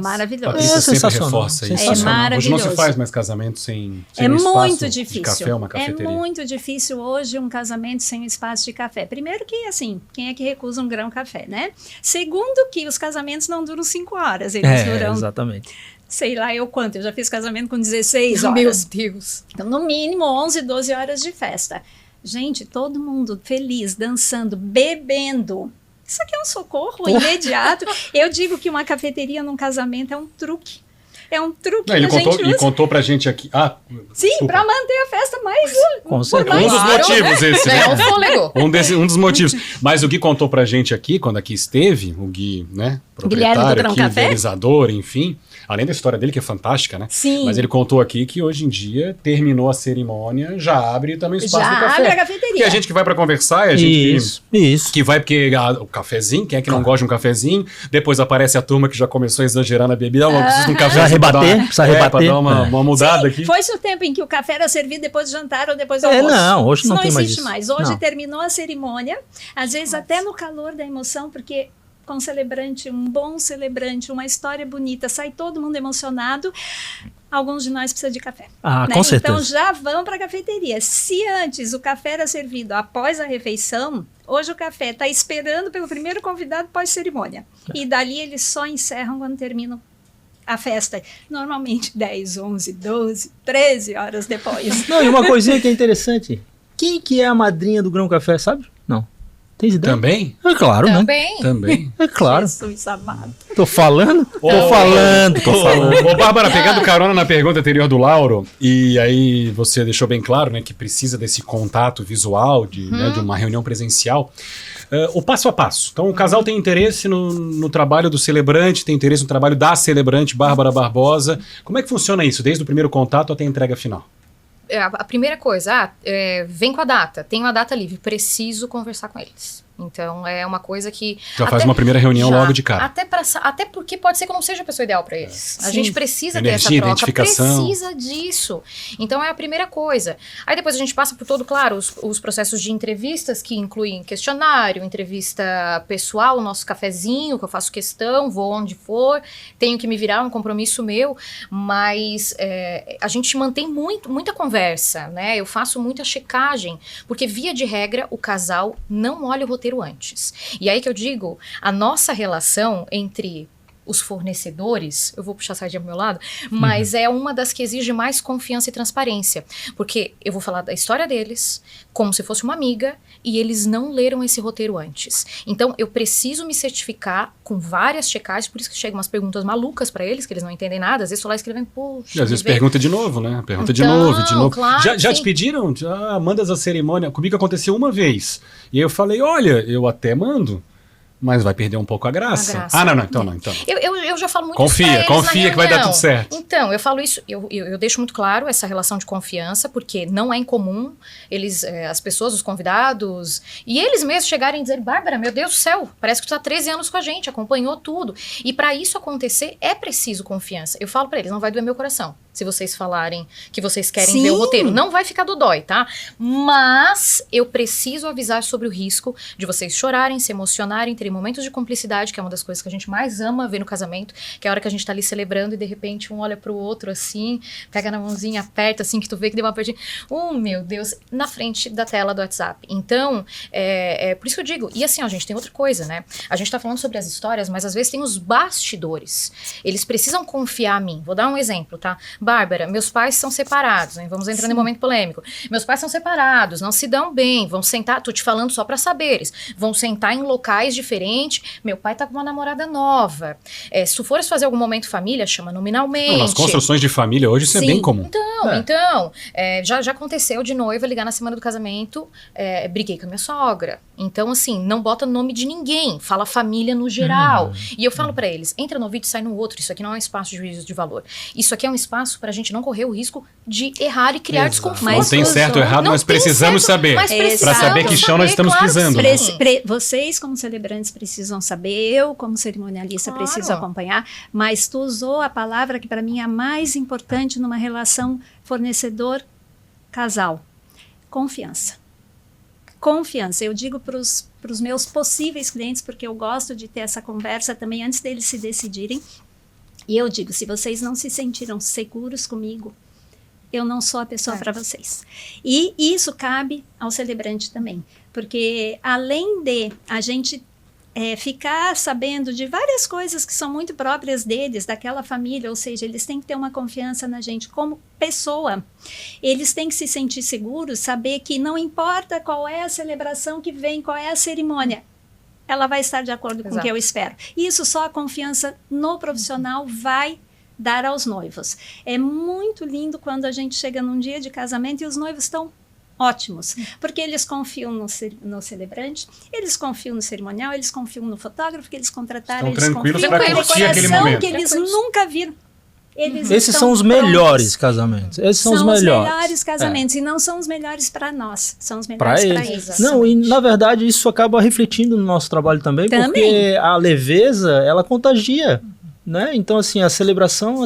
Maravilhoso. Patrícia sempre reforça isso. É maravilhoso. Hoje não se faz mais casamento sem é um muito espaço difícil. de café, uma cafeteria. É muito difícil hoje um casamento sem um espaço de café. Primeiro que, assim, quem é que recusa um grão café, né? Segundo que os casamentos não duram 5 horas, eles duram... Exatamente. Sei lá eu quanto, eu já fiz casamento com 16 horas. Meu Deus. Então, no mínimo 11, 12 horas de festa. Gente, todo mundo feliz, dançando, bebendo. Isso aqui é um socorro imediato. Eu digo que uma cafeteria num casamento é um truque. É um truque que a gente usa. Ele contou pra gente aqui. Sim, pra manter a festa mais... Com certeza. Um dos motivos esse, né? Um fôlego. Um dos motivos. Mas o Gui contou pra gente aqui, quando aqui esteve, o Gui, né? Proprietário aqui, idealizador, enfim. Além da história dele, que é fantástica, né? Sim. Mas ele contou aqui que hoje em dia, terminou a cerimônia, já abre também o espaço do café. Já abre a cafeteria. Porque a gente que vai pra conversar, a gente isso. que vai porque o cafezinho, quem é que não gosta de um cafezinho? Depois aparece a turma que já começou a exagerar na bebida. Precisa de um café. Precisa rebater. Pra dar uma mudada aqui. Foi-se o tempo em que o café era servido depois do jantar ou depois do almoço. Não, hoje não tem mais isso. Não existe mais. Hoje terminou a cerimônia, às vezes até no calor da emoção, porque... com celebrante, um bom celebrante, uma história bonita, sai todo mundo emocionado, alguns de nós precisam de café. Né? Com certeza. Então já vão para a cafeteria. Se antes o café era servido após a refeição, hoje o café está esperando pelo primeiro convidado pós-cerimônia. E dali eles só encerram quando terminam a festa. Normalmente 10, 11, 12, 13 horas depois. Não, e uma coisinha que é interessante. Quem que é a madrinha do Grão Café, sabe? Não. Tem ideia? Também? É claro, Também. É claro. Jesus amado. Tô falando. Ô, Bárbara, pegando carona na pergunta anterior do Lauro, e aí você deixou bem claro, né, que precisa desse contato visual, né, de uma reunião presencial. O passo a passo. Então, o casal tem interesse no trabalho do celebrante, tem interesse no trabalho da celebrante Bárbara Barbosa. Como é que funciona isso, desde o primeiro contato até a entrega final? A primeira coisa, vem com a data, tenho a data livre, preciso conversar com eles. Então, é uma coisa que... Já faz uma primeira reunião logo de cara. Até porque pode ser que eu não seja a pessoa ideal para eles. A gente precisa ter essa troca, identificação. Precisa disso. Então, é a primeira coisa. Aí depois a gente passa por todo, claro, os processos de entrevistas, que incluem questionário, entrevista pessoal, o nosso cafezinho, que eu faço questão, vou onde for, tenho que me virar, um compromisso meu, mas a gente mantém muita conversa, né? Eu faço muita checagem, porque via de regra, o casal não olha o roteiro antes. E aí que eu digo, a nossa relação entre os fornecedores, eu vou puxar a sardinha pro meu lado, mas é uma das que exige mais confiança e transparência, porque eu vou falar da história deles, como se fosse uma amiga, e eles não leram esse roteiro antes. Então, eu preciso me certificar com várias checagens, por isso que chegam umas perguntas malucas pra eles, que eles não entendem nada, às vezes tô lá escrevendo, poxa... E às vezes pergunta de novo, né? Pergunta de Então, novo, de novo. claro, Já te sim. pediram? Já mandas a cerimônia? Comigo aconteceu uma vez. E aí eu falei, olha, eu até mando, mas vai perder um pouco a graça. Ah, não, então não. Eu já falo muito Confia, isso pra eles na confia que vai dar reunião. tudo certo. Então, eu falo isso, eu deixo muito claro essa relação de confiança, porque não é incomum eles, as pessoas, os convidados, e eles mesmos chegarem e dizerem, Bárbara, meu Deus do céu, parece que tu tá 13 anos com a gente, acompanhou tudo. E para isso acontecer, é preciso confiança. Eu falo para eles, não vai doer meu coração. Se vocês falarem que vocês querem Sim. ver o roteiro, não vai ficar do dói, tá? Mas eu preciso avisar sobre o risco de vocês chorarem, se emocionarem, terem momentos de cumplicidade, que é uma das coisas que a gente mais ama ver no casamento, que é a hora que a gente tá ali celebrando e de repente um olha pro outro assim, pega na mãozinha, aperta assim, que tu vê que deu uma apertinha. Meu Deus, na frente da tela do WhatsApp. Então, por isso que eu digo, e assim, ó, gente, tem outra coisa, né? A gente tá falando sobre as histórias, mas às vezes tem os bastidores. Eles precisam confiar em mim. Vou dar um exemplo, tá? Bárbara, meus pais são separados, hein? Vamos entrar em momento polêmico. Meus pais são separados, não se dão bem, vão sentar, tô te falando só pra saberes, vão sentar em locais diferentes, meu pai tá com uma namorada nova. Se tu fores fazer algum momento família, chama nominalmente. Não, nas construções de família hoje isso é Sim. bem comum. Então, já aconteceu de noiva ligar na semana do casamento, briguei com a minha sogra. Então, assim, não bota nome de ninguém, fala família no geral. E eu falo pra eles, entra no vídeo e sai no outro, isso aqui não é um espaço de juízo de valor. Isso aqui é um espaço pra gente não correr o risco de errar e criar desconforto. Não tem certo ou errado, Não nós tem precisamos certo, saber. mas Pra precisamos saber que chão nós estamos claro que pisando. sim. Vocês, como celebrantes, precisam saber, eu, como cerimonialista, Claro. preciso acompanhar, mas tu usou a palavra que para mim é a mais importante numa relação fornecedor-casal: confiança. Confiança. Eu digo para os meus possíveis clientes, porque eu gosto de ter essa conversa também antes deles se decidirem, e eu digo, se vocês não se sentiram seguros comigo, eu não sou a pessoa para vocês. E isso cabe ao celebrante também, porque além de a gente ficar sabendo de várias coisas que são muito próprias deles, daquela família, ou seja, eles têm que ter uma confiança na gente como pessoa. Eles têm que se sentir seguros, saber que não importa qual é a celebração que vem, qual é a cerimônia, ela vai estar de acordo com o que eu espero. Isso só a confiança no profissional vai dar aos noivos. É muito lindo quando a gente chega num dia de casamento e os noivos estão ótimos, porque eles confiam no celebrante, eles confiam no cerimonial, eles confiam no fotógrafo que eles contrataram, Estão eles tranquilos confiam pra na curtir aquele decoração momento. que eles nunca viram. Eles Esses estão são os prontos. melhores casamentos. Esses são os melhores. casamentos, e não são os melhores para nós, são os Pra melhores para eles. eles. Não, e na verdade isso acaba refletindo no nosso trabalho também, porque a leveza, ela contagia. Né? Então, assim, a celebração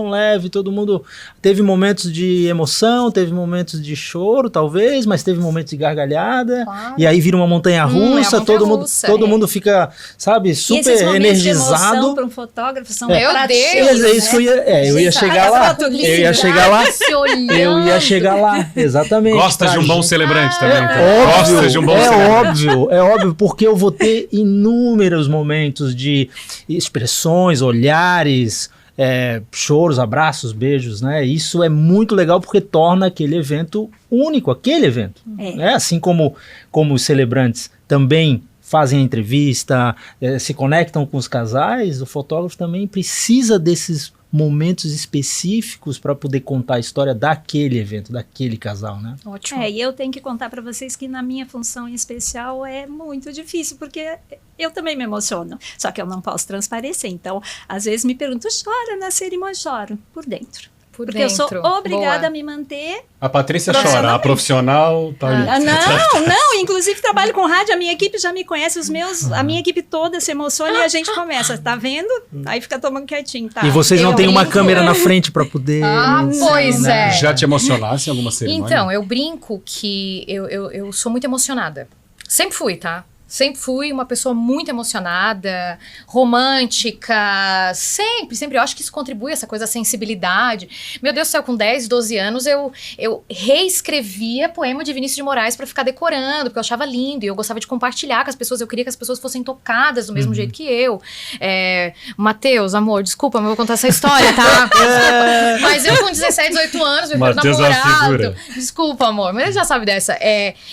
leve, todo mundo teve momentos de emoção, teve momentos de choro, talvez, mas teve momentos de gargalhada, Claro. e aí vira uma montanha-russa, montanha-russa, todo mundo fica, sabe, E super esses momentos de emoção energizado. para um fotógrafo são Meu praticos, Deus, É isso que eu eu ia Gente, chegar olha lá, a foto linda. eu ia chegar lá, Se olhando. eu ia chegar lá, exatamente. Gosta de um bom gente. celebrante também. É Então. Gosta de um bom celebrante. É óbvio, porque eu vou ter inúmeros momentos de expressões, olhares, choros, abraços, beijos, né? Isso é muito legal porque torna aquele evento único, aquele evento. Né? Assim como os celebrantes também fazem a entrevista, se conectam com os casais, o fotógrafo também precisa desses momentos específicos para poder contar a história daquele evento, daquele casal, né? Ótimo. E eu tenho que contar para vocês que na minha função em especial é muito difícil, porque eu também me emociono, só que eu não posso transparecer. Então, às vezes me perguntam, chora na cerimônia? Choro por dentro. Porque eu sou obrigada Boa. a me manter. A Patrícia chora, a profissional tá ali. Não, inclusive trabalho com rádio, a minha equipe já me conhece, a minha equipe toda se emociona e a gente começa, tá vendo? Aí fica tomando quietinho, tá? E vocês não têm uma câmera na frente para poder... Pois é. Já te emocionasse em alguma cerimônia? Então, eu brinco que eu sou muito emocionada. Sempre fui, tá? Sempre fui uma pessoa muito emocionada, romântica, sempre. Eu acho que isso contribui, essa coisa da sensibilidade. Meu Deus do céu, com 10, 12 anos, eu reescrevia poema de Vinícius de Moraes pra ficar decorando, porque eu achava lindo, e eu gostava de compartilhar com as pessoas, eu queria que as pessoas fossem tocadas do mesmo jeito que eu. Matheus, amor, desculpa, mas eu vou contar essa história, tá? Mas eu com 17, 18 anos, meu Matheus é uma figura. Desculpa, amor, mas ele já sabe dessa.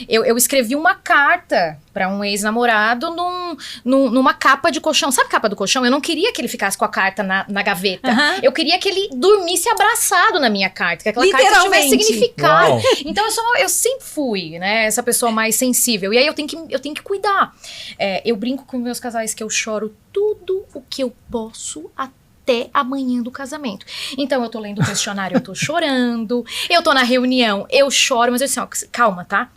Eu escrevi uma carta pra um ex-namorado numa capa de colchão. Sabe a capa do colchão? Eu não queria que ele ficasse com a carta na gaveta. Eu queria que ele dormisse abraçado na minha carta, que aquela carta tivesse significado. Uau. Então eu sempre fui, né, essa pessoa mais sensível. E aí eu tenho que cuidar. Eu brinco com meus casais que eu choro tudo o que eu posso até amanhã do casamento. Então eu tô lendo o questionário, eu tô chorando. Eu tô na reunião, eu choro. Mas eu assim, ó, calma, tá?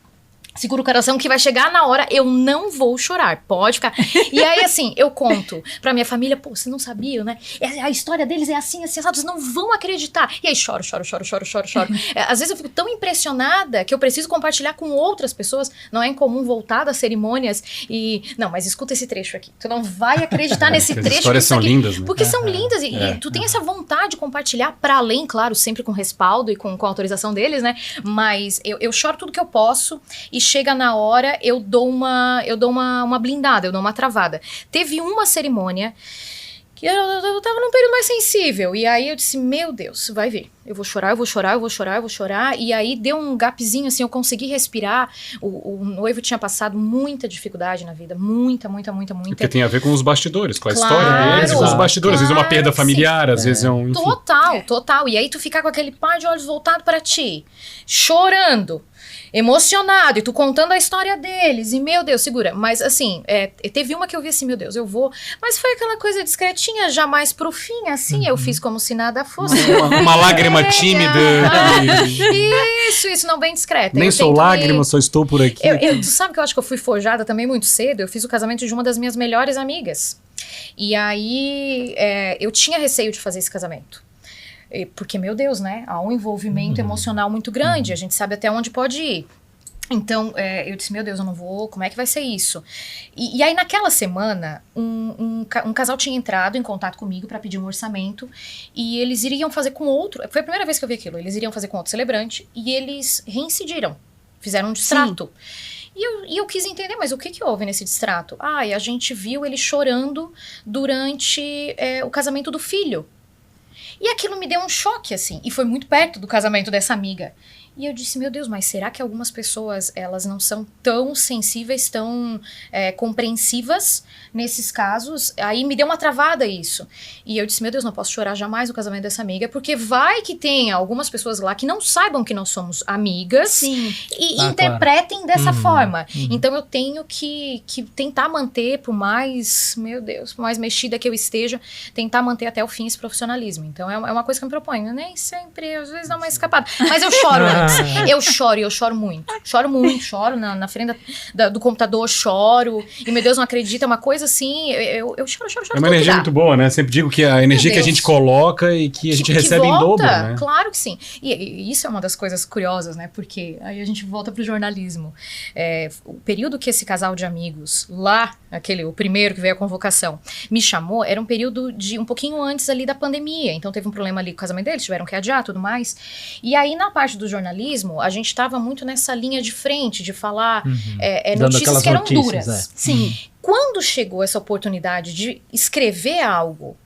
Segura o coração que vai chegar na hora, eu não vou chorar, pode ficar. E aí, assim, eu conto pra minha família, pô, vocês não sabiam, né? A história deles é assim, vocês não vão acreditar. E aí choro. Às vezes eu fico tão impressionada que eu preciso compartilhar com outras pessoas. Não é incomum voltar das cerimônias e... Não, mas escuta esse trecho aqui. Tu não vai acreditar nesse trecho. As histórias são lindas, né? Porque são lindas e tu tem essa vontade de compartilhar pra além, claro, sempre com respaldo e com autorização deles, né? Mas eu choro tudo que eu posso e chega na hora, eu dou uma blindada, eu dou uma travada. Teve uma cerimônia que eu tava num período mais sensível, e aí eu disse, meu Deus, vai ver, eu vou chorar, e aí deu um gapzinho, assim, eu consegui respirar. O noivo tinha passado muita dificuldade na vida, muita. Porque tem a ver com os bastidores, com a Claro, história deles, com os bastidores. Às vezes é uma claro perda que familiar, às vezes é um... enfim. Total. E aí tu ficar com aquele par de olhos voltado para ti, chorando, emocionado, e tu contando a história deles, e meu Deus, segura. Mas assim, teve uma que eu vi assim, meu Deus, eu vou... Mas foi aquela coisa discretinha, já mais pro fim, assim, eu fiz como se nada fosse. Uma lágrima tímida. Isso, não bem discreta. Nem sou lágrima, só estou por aqui. Tu sabe que eu acho que eu fui forjada também muito cedo? Eu fiz o casamento de uma das minhas melhores amigas. E aí, eu tinha receio de fazer esse casamento. Porque, meu Deus, né? Há um envolvimento emocional muito grande. A gente sabe até onde pode ir. Então, eu disse, meu Deus, eu não vou... Como é que vai ser isso? E aí, naquela semana, um casal tinha entrado em contato comigo para pedir um orçamento. E eles iriam fazer com outro... Foi a primeira vez que eu vi aquilo. Eles iriam fazer com outro celebrante. E eles reincidiram. Fizeram um distrato. E eu quis entender, mas o que houve nesse distrato? A gente viu ele chorando durante o casamento do filho. E aquilo me deu um choque, assim. E foi muito perto do casamento dessa amiga. E eu disse, meu Deus, mas será que algumas pessoas, elas não são tão sensíveis, tão compreensivas nesses casos? Aí me deu uma travada isso. E eu disse, meu Deus, não posso chorar jamais no casamento dessa amiga, porque vai que tenha algumas pessoas lá que não saibam que nós somos amigas e interpretem dessa forma. Então eu tenho que tentar manter, por mais, meu Deus, por mais mexida que eu esteja, tentar manter até o fim esse profissionalismo. Então é uma coisa que eu me proponho. Eu nem sempre, às vezes dá uma escapada. Mas eu choro antes. Eu choro muito. Choro na frente do computador, choro. E meu Deus, não acredita, é uma coisa assim, eu choro. É uma energia muito boa, né? Sempre digo que a energia que a gente coloca e que a gente recebe volta, em dobro, né? Claro que sim. E isso é uma das coisas curiosas, né? Porque aí a gente volta pro jornalismo. O período que esse casal de amigos, lá, o primeiro que veio a convocação, me chamou, era um período de um pouquinho antes ali da pandemia. Então teve um problema ali com o casamento deles, tiveram que adiar, tudo mais. E aí na parte do jornalismo, a gente estava muito nessa linha de frente, de falar notícias que eram duras. Sim. Quando chegou essa oportunidade de escrever algo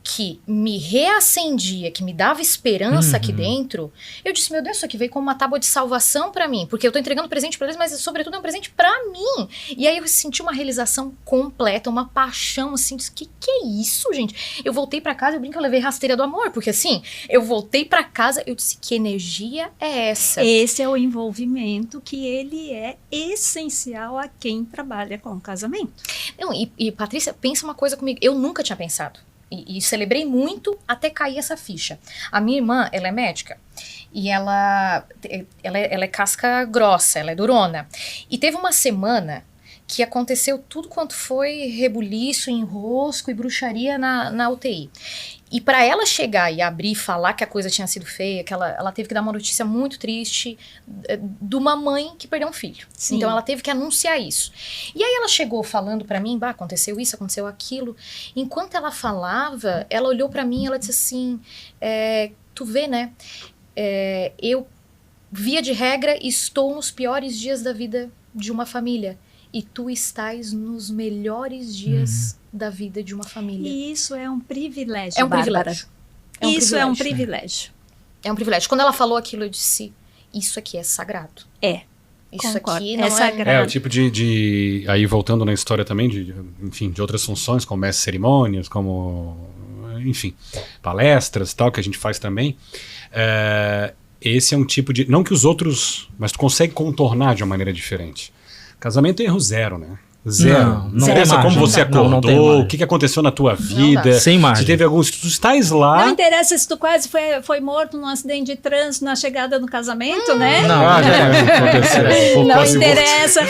que me reacendia, que me dava esperança aqui dentro, eu disse, meu Deus, isso aqui veio como uma tábua de salvação pra mim, porque eu tô entregando presente pra eles, mas sobretudo é um presente pra mim. E aí eu senti uma realização completa, uma paixão, assim, disse, que é isso, gente? Eu voltei pra casa, eu brinco, eu levei rasteira do amor, porque assim, eu voltei pra casa, eu disse, que energia é essa? Esse é o envolvimento que ele é essencial a quem trabalha com casamento. Não, e Patrícia, pensa uma coisa comigo, eu nunca tinha pensado. E celebrei muito até cair essa ficha. A minha irmã, ela é médica. E ela é casca grossa, ela é durona. E teve uma semana que aconteceu tudo quanto foi rebuliço, enrosco e bruxaria na UTI. E para ela chegar e abrir e falar que a coisa tinha sido feia, que ela teve que dar uma notícia muito triste de uma mãe que perdeu um filho. Sim. Então ela teve que anunciar isso. E aí ela chegou falando para mim, aconteceu isso, aconteceu aquilo. Enquanto ela falava, ela olhou para mim e ela disse assim, tu vê, né? Eu, via de regra, estou nos piores dias da vida de uma família. E tu estás nos melhores dias da vida de uma família. E isso é um privilégio, É um Bárbara. privilégio. Isso é um privilégio. É um privilégio. Quando ela falou aquilo, eu disse, isso aqui é sagrado. Isso Concordo. aqui É não sagrado. O tipo de... Aí, voltando na história também, enfim, de outras funções, como mestre de cerimônias, como... Enfim, palestras e tal, que a gente faz também. Esse é um tipo de... Não que os outros... Mas tu consegue contornar de uma maneira diferente. Casamento é erro zero, né? Zero. Não Pensa tem como margem. você Não tem acordou, margem. o que aconteceu na tua vida. Sem margem. Se teve algum... Se tu estás lá... Não interessa se tu quase foi morto num acidente de trânsito na chegada do casamento, né? Não, já aconteceu. Não interessa.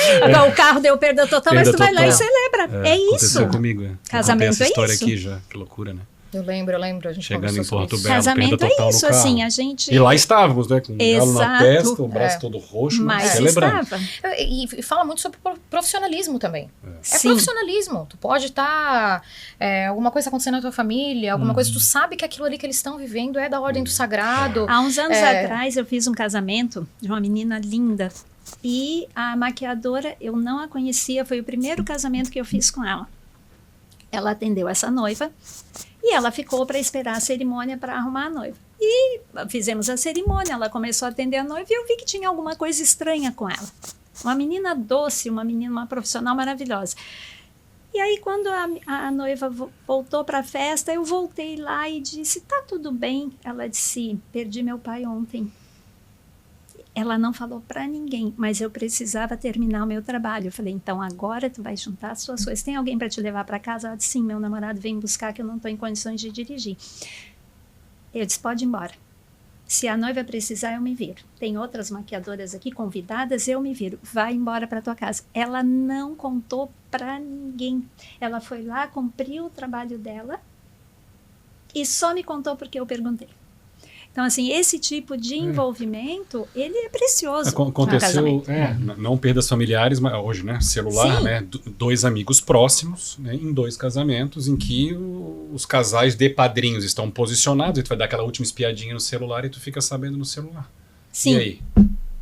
O carro deu perda total, mas tu vai lá e celebra. É isso. Aconteceu comigo. Casamento Essa é história isso. aqui já. Que loucura, né? Eu lembro. A gente Chegando em conversou sobre Porto isso. Belo, Casamento perda total é isso, no carro. assim, a gente... E lá estávamos, né? Com o galo na Exato. testa, o braço todo roxo, Mas celebrando. estava. E fala muito sobre profissionalismo também. É Sim. profissionalismo. Tu pode estar... alguma coisa acontecendo na tua família, alguma coisa, tu sabe que aquilo ali que eles estão vivendo é da ordem do sagrado. Há uns anos atrás eu fiz um casamento de uma menina linda e a maquiadora, eu não a conhecia, foi o primeiro casamento que eu fiz com ela. Ela atendeu essa noiva e ela ficou para esperar a cerimônia para arrumar a noiva. E fizemos a cerimônia, ela começou a atender a noiva e eu vi que tinha alguma coisa estranha com ela. Uma menina doce, uma profissional maravilhosa. E aí, quando a noiva voltou para a festa, eu voltei lá e disse, tá tudo bem? Ela disse, perdi meu pai ontem. Ela não falou para ninguém, mas eu precisava terminar o meu trabalho. Eu falei, então agora tu vai juntar as suas coisas. Tem alguém para te levar para casa? Ela disse, sim, meu namorado vem buscar que eu não estou em condições de dirigir. Eu disse, pode ir embora. Se a noiva precisar, eu me viro. Tem outras maquiadoras aqui convidadas, eu me viro. Vai embora para tua casa. Ela não contou para ninguém. Ela foi lá, cumpriu o trabalho dela e só me contou porque eu perguntei. Então, assim, esse tipo de envolvimento, ele é precioso no Aconteceu, casamento. não perdas familiares, mas hoje, né, celular, Sim. né, dois amigos próximos, né, em 2 casamentos, em que os casais de padrinhos estão posicionados, e tu vai dar aquela última espiadinha no celular e tu fica sabendo no celular. Sim. E aí?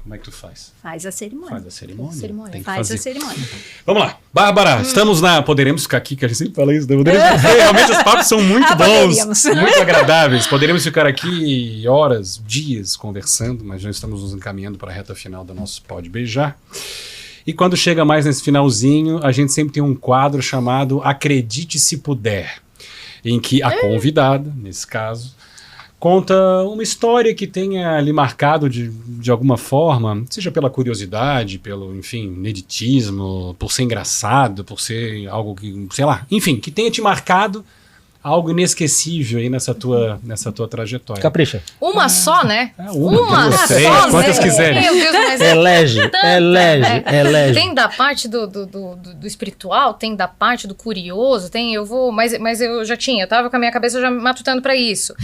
Como é que tu faz? Faz a cerimônia. Faz a cerimônia. Tem que Faz fazer. a cerimônia. Vamos lá. Bárbara, estamos na... Poderemos ficar aqui, que a gente sempre fala isso, né? Poderemos ficar, realmente os papos são muito bons, poderíamos. muito agradáveis. Poderíamos ficar aqui horas, dias conversando, mas já estamos nos encaminhando para a reta final do nosso Pode Beijar. E quando chega mais nesse finalzinho, a gente sempre tem um quadro chamado Acredite Se Puder, em que a convidada, nesse caso, conta uma história que tenha lhe marcado de alguma forma, seja pela curiosidade, pelo, enfim, ineditismo, por ser engraçado, por ser algo que, sei lá, enfim, que tenha te marcado algo inesquecível aí nessa tua trajetória. Capricha. Uma só, né? Uma, duas, três, só, quantas né? quiserem. Meu Deus, mas Elege. tem da parte do espiritual, tem da parte do curioso, tem, mas eu já tinha, eu tava com a minha cabeça já matutando pra isso.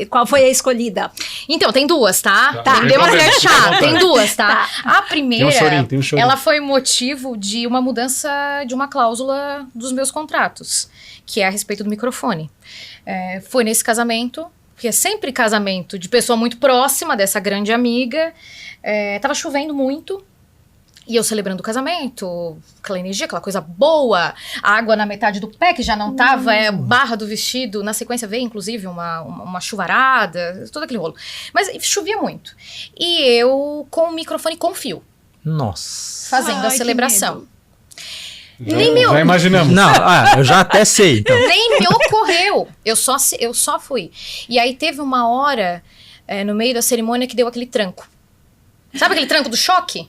Qual foi a escolhida? Então, tem 2, tá? Tá. Deu uma Tem cerchada, tem 2, tá? A Tem um primeira, chorinho, tem um chorinho. ela foi motivo de uma mudança de uma cláusula dos meus contratos, que é a respeito do microfone. Foi nesse casamento, que é sempre casamento de pessoa muito próxima dessa grande amiga. Tava chovendo muito. E eu celebrando o casamento, aquela energia, aquela coisa boa, água na metade do pé que já não tava, barra do vestido, na sequência veio inclusive uma chuvarada, todo aquele rolo. Mas chovia muito. E eu com o microfone com fio, Nossa. fazendo a Ai, que celebração. medo. Já imaginamos. Não, eu já até sei, então. Nem me ocorreu. Eu só fui. E aí teve uma hora, no meio da cerimônia, que deu aquele tranco. Sabe aquele tranco do choque?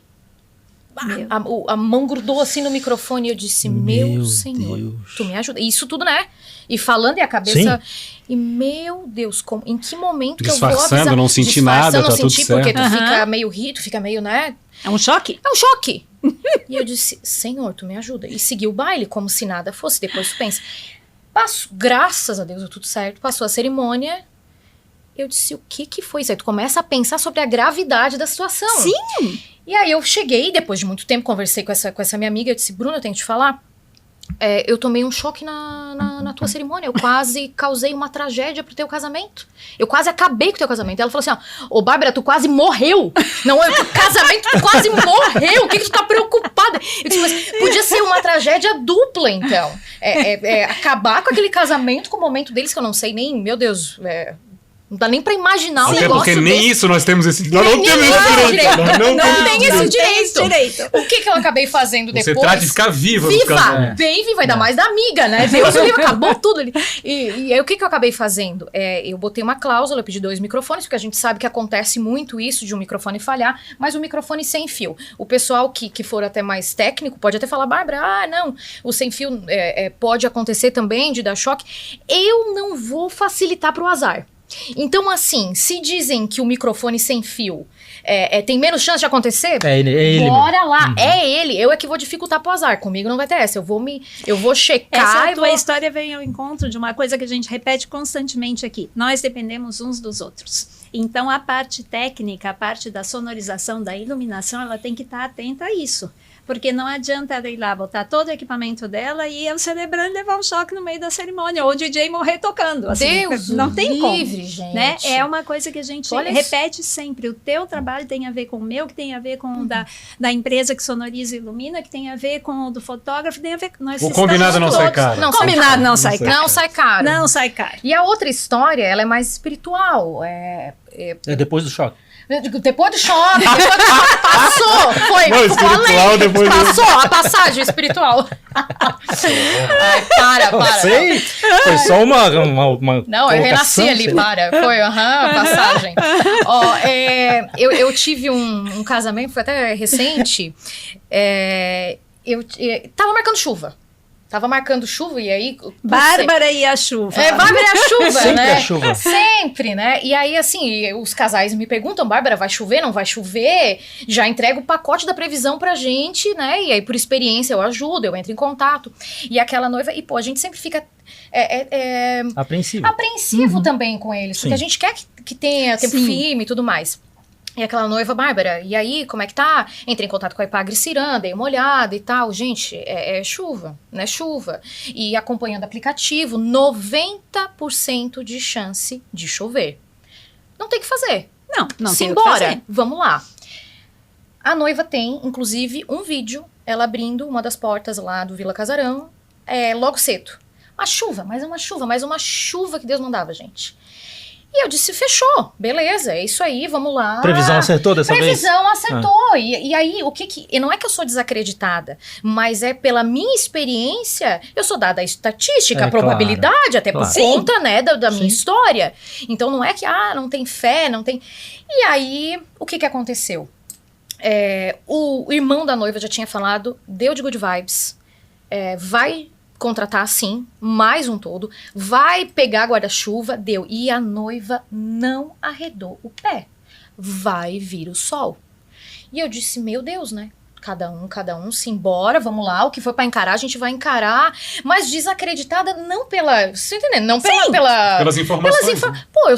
A mão grudou assim no microfone e eu disse, meu Senhor, Deus. tu me ajuda. E isso tudo, né? E falando e a cabeça... E, meu Deus, em que momento que eu vou avisar? Disfarçando, não senti nada, Disfarçando, tá não tudo senti, porque tu certo. fica meio tu fica meio, né? É um choque? É um choque. E eu disse, Senhor, tu me ajuda. E segui o baile como se nada fosse. Depois tu pensa, graças a Deus, deu tudo certo. Passou a cerimônia. Eu disse, o que foi isso? Aí tu começa a pensar sobre a gravidade da situação. Sim! E aí eu cheguei, depois de muito tempo, conversei com essa minha amiga. Eu disse, Bruna, eu tenho que te falar. Eu tomei um choque na tua cerimônia. Eu quase causei uma tragédia pro teu casamento. Eu quase acabei com o teu casamento. Ela falou assim, ô Bárbara, tu quase morreu. Não, casamento, tu quase morreu. O que tu tá preocupada? Eu disse, mas podia ser uma tragédia dupla, então. Acabar com aquele casamento, com o momento deles, que eu não sei nem, meu Deus... Não dá nem pra imaginar o Até negócio porque nem isso nós temos esse... Nós não temos esse direito. Não tem esse direito. direito. O que eu acabei fazendo depois? Você trata de ficar viva. Bem viva, ainda mais da amiga, né? Deus me livre, acabou tudo ali. E aí, o que eu acabei fazendo? Eu botei uma cláusula, eu pedi 2 microfones, porque a gente sabe que acontece muito isso de um microfone falhar, mas o microfone sem fio. O pessoal que for até mais técnico pode até falar, Bárbara, não, o sem fio pode acontecer também de dar choque. Eu não vou facilitar pro azar. Então, assim, se dizem que o microfone sem fio tem menos chance de acontecer, ele bora lá, é ele. Eu é que vou dificultar pro azar. Comigo não vai ter essa. Eu vou checar. Essa tua história vem ao encontro de uma coisa que a gente repete constantemente aqui. Nós dependemos uns dos outros. Então, a parte técnica, a parte da sonorização, da iluminação, ela tem que estar atenta a isso. Porque não adianta ela ir lá, botar todo o equipamento dela e eu celebrando levar um choque no meio da cerimônia, ou o DJ morrer tocando. Assim, Deus não tem como, livre, gente. né? É uma coisa que a gente repete sempre. O teu trabalho tem a ver com o meu, que tem a ver com o da empresa que sonoriza e ilumina, que tem a ver com o do fotógrafo, tem a ver com... O combinado não sai caro. Combinado não sai caro. Não sai caro. Não sai caro. E a outra história, ela é mais espiritual. É depois do choque. Depois do choque, passou, foi, não, espiritual, depois passou a passagem espiritual. Ai, para. Sei, foi só uma não, eu renasci ali, foi, a passagem. Eu tive um casamento, foi até recente, eu tava marcando chuva. Tava marcando chuva e aí... Bárbara e a chuva. Bárbara e a chuva, sempre né? A chuva. Sempre, né? E aí, assim, os casais me perguntam, Bárbara, vai chover, não vai chover? Já entrego o pacote da previsão pra gente, né? E aí, por experiência, eu ajudo, eu entro em contato. E aquela noiva... E, pô, a gente sempre fica... apreensivo também com eles. Sim. Porque a gente quer que tenha tempo firme e tudo mais. E aquela noiva, Bárbara, e aí, como é que tá? Entrei em contato com a Ipagre Cirã, dei uma olhada e tal. Gente, é chuva, né? Chuva. E acompanhando o aplicativo, 90% de chance de chover. Não tem o que fazer. Não tem o que Simbora, fazer. Vamos lá. A noiva tem, inclusive, um vídeo, ela abrindo uma das portas lá do Vila Casarão, logo cedo. Mais uma chuva que Deus mandava, gente. E eu disse, fechou, beleza, é isso aí, vamos lá. Previsão acertou dessa vez? Previsão acertou. E aí, não é que eu sou desacreditada, mas pela minha experiência, eu sou dada a estatística, a probabilidade, claro, até por conta, né, da minha história. Então, não é que, não tem fé, não tem... E aí, o que aconteceu? O irmão da noiva já tinha falado, deu de good vibes, vai... contratar sim, mais um todo, vai pegar guarda-chuva, deu. E a noiva não arredou o pé. Vai vir o sol. E eu disse, meu Deus, né? Cada um, simbora, vamos lá, o que for pra encarar, a gente vai encarar, mas desacreditada não pela, você tá entendendo? Não pelas informações. Pô, eu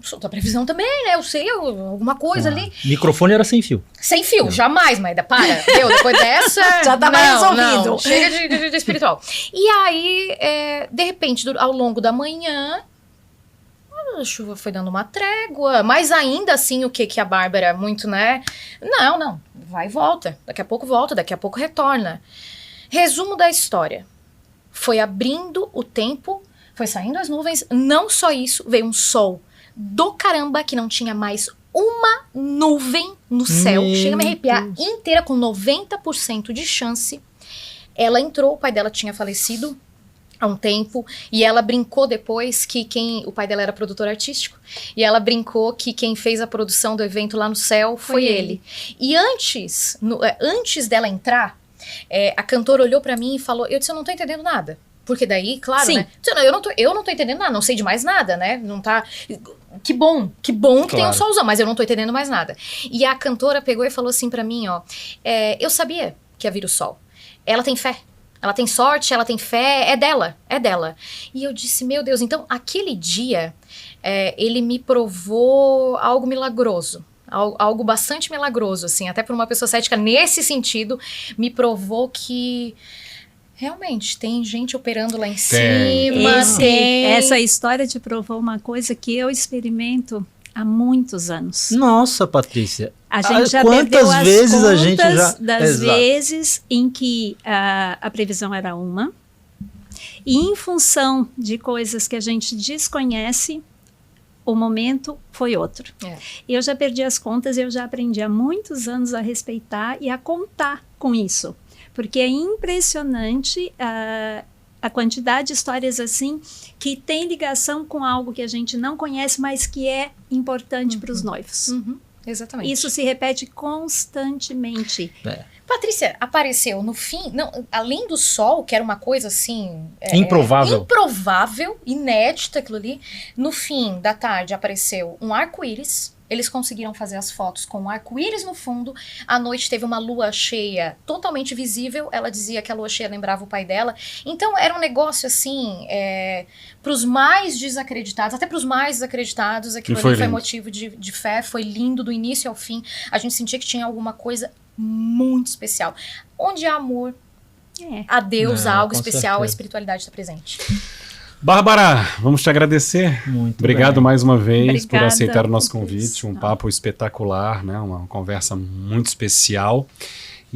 sou da previsão também, né? Eu sei alguma coisa ali. Microfone era sem fio. Sem fio, jamais, Maida, para. Depois dessa... Já tá mais resolvido. Não, chega de espiritual. E aí, de repente, ao longo da manhã... A chuva foi dando uma trégua, mas ainda assim o que a Bárbara muito, né? Não, vai e volta, daqui a pouco retorna. Resumo da história, foi abrindo o tempo, foi saindo as nuvens, não só isso, veio um sol do caramba que não tinha mais uma nuvem no céu, chega a me arrepiar inteira com 90% de chance. Ela entrou, o pai dela tinha falecido há um tempo, e ela brincou depois que o pai dela era produtor artístico, e ela brincou que quem fez a produção do evento lá no céu foi ele. E antes dela entrar, a cantora olhou pra mim e falou, eu disse, eu não tô entendendo nada. Porque daí, claro, né? Eu não tô entendendo nada, não sei de mais nada, né? Não tá... que bom que tem Claro. um solzão, mas eu não tô entendendo mais nada. E a cantora pegou e falou assim pra mim, ó, eu sabia que ia vir o sol. Ela tem fé. Ela tem sorte, ela tem fé, é dela. E eu disse, meu Deus, então aquele dia, ele me provou algo milagroso. Algo bastante milagroso, assim, até para uma pessoa cética, nesse sentido, me provou que realmente tem gente operando lá em cima. Essa história te provou uma coisa que eu experimento há muitos anos. Nossa, Patrícia. A gente já quantas perdeu as vezes contas a gente já... das Exato. vezes em que a previsão era uma, e em função de coisas que a gente desconhece, o momento foi outro. Eu já perdi as contas, eu já aprendi há muitos anos a respeitar e a contar com isso. Porque é impressionante a quantidade de histórias assim que tem ligação com algo que a gente não conhece, mas que é importante para os noivos. Exatamente. Isso se repete constantemente. Patrícia, apareceu no fim, não, além do sol, que era uma coisa assim... Improvável. Improvável, inédita aquilo ali. No fim da tarde apareceu um arco-íris. Eles conseguiram fazer as fotos com um arco-íris no fundo. À noite teve uma lua cheia totalmente visível. Ela dizia que a lua cheia lembrava o pai dela. Então era um negócio assim, para os mais desacreditados, até para os mais desacreditados, aquilo ali foi motivo de fé. Foi lindo do início ao fim. A gente sentia que tinha alguma coisa muito especial. Onde há amor, a Deus, há algo com especial, certeza. a espiritualidade está presente. Bárbara, vamos te agradecer. Muito Obrigado bem. mais uma vez por Obrigada aceitar o nosso por convite. isso. Um papo espetacular, né? Uma conversa muito especial.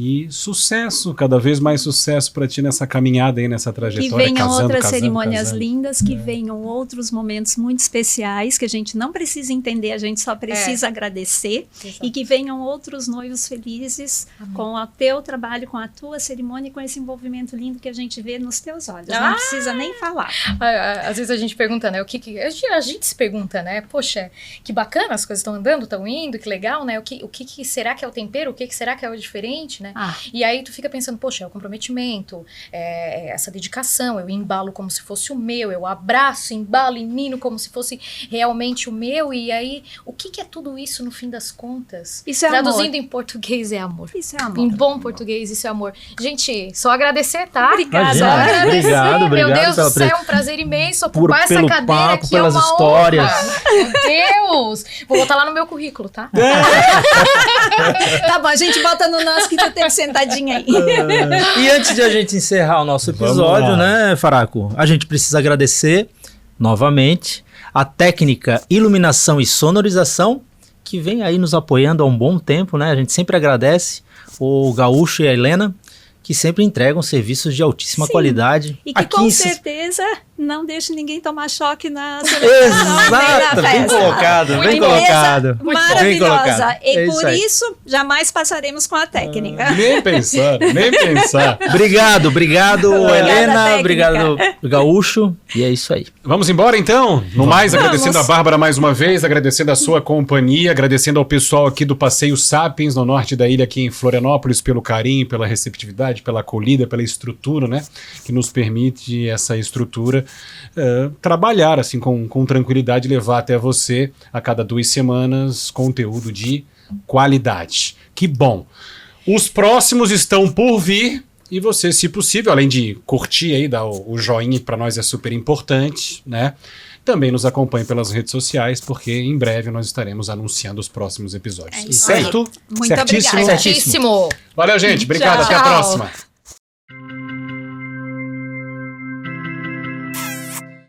E sucesso, cada vez mais sucesso para ti nessa caminhada aí, nessa Que trajetória. venham outras cerimônias casando. lindas, que venham outros momentos muito especiais, que a gente não precisa entender, a gente só precisa agradecer. E que venham outros noivos felizes com o teu trabalho, com a tua cerimônia e com esse envolvimento lindo que a gente vê nos teus olhos. Não precisa nem falar. Às vezes a gente pergunta, né, a gente se pergunta, né, poxa, que bacana, as coisas estão andando, estão indo, que legal, né, o que será que é o tempero, o que será que é o diferente, né, e aí tu fica pensando, poxa, é o comprometimento, essa dedicação, eu embalo como se fosse o meu, eu abraço, embalo e mino como se fosse realmente o meu, e aí, o que é tudo isso no fim das contas? Isso é Traduzindo amor. em português é amor. Isso é amor. Em bom português, isso é amor. Gente, só agradecer, tá? Obrigada. Só Imagina, agradecer. obrigado Meu Deus pela do céu, um prazer imenso ocupar Por- essa pelo cadeira papo, aqui, pelas é uma histórias. honra. Meu Deus! Vou botar lá no meu currículo, tá? Tá bom, a gente bota no nosso que tu tem sentadinha aí. E antes de a gente encerrar o nosso Vamos episódio, lá. né, Faraco? A gente precisa agradecer novamente a técnica iluminação e sonorização que vem aí nos apoiando há um bom tempo, né? A gente sempre agradece o Gaúcho e a Helena, que sempre entregam serviços de altíssima Sim. qualidade. E que aqui com em certeza não deixe ninguém tomar choque na celebração. Exato, bem colocado, Uma bem empresa colocado. Bem maravilhosa. colocado. E É por aí. isso, jamais passaremos com a técnica. Nem pensar, nem pensar. Obrigado, Obrigada, Helena, técnica. obrigado, Gaúcho. E é isso aí. Vamos embora então? No mais, Vamos. agradecendo a Bárbara mais uma vez, agradecendo a sua companhia, agradecendo ao pessoal aqui do Passeio Sapiens, no norte da ilha, aqui em Florianópolis, pelo carinho, pela receptividade, pela acolhida, pela estrutura, né? Que nos permite essa estrutura trabalhar assim com tranquilidade e levar até você, a cada 2 semanas, conteúdo de qualidade. Que bom! Os próximos estão por vir. E você, se possível, além de curtir aí, dar o joinha, para nós é super importante, né? Também nos acompanhe pelas redes sociais, porque em breve nós estaremos anunciando os próximos episódios. É isso Certo? aí. Muito Certíssimo? obrigada. Certíssimo. Valeu, gente. Obrigado. Tchau. Até a próxima.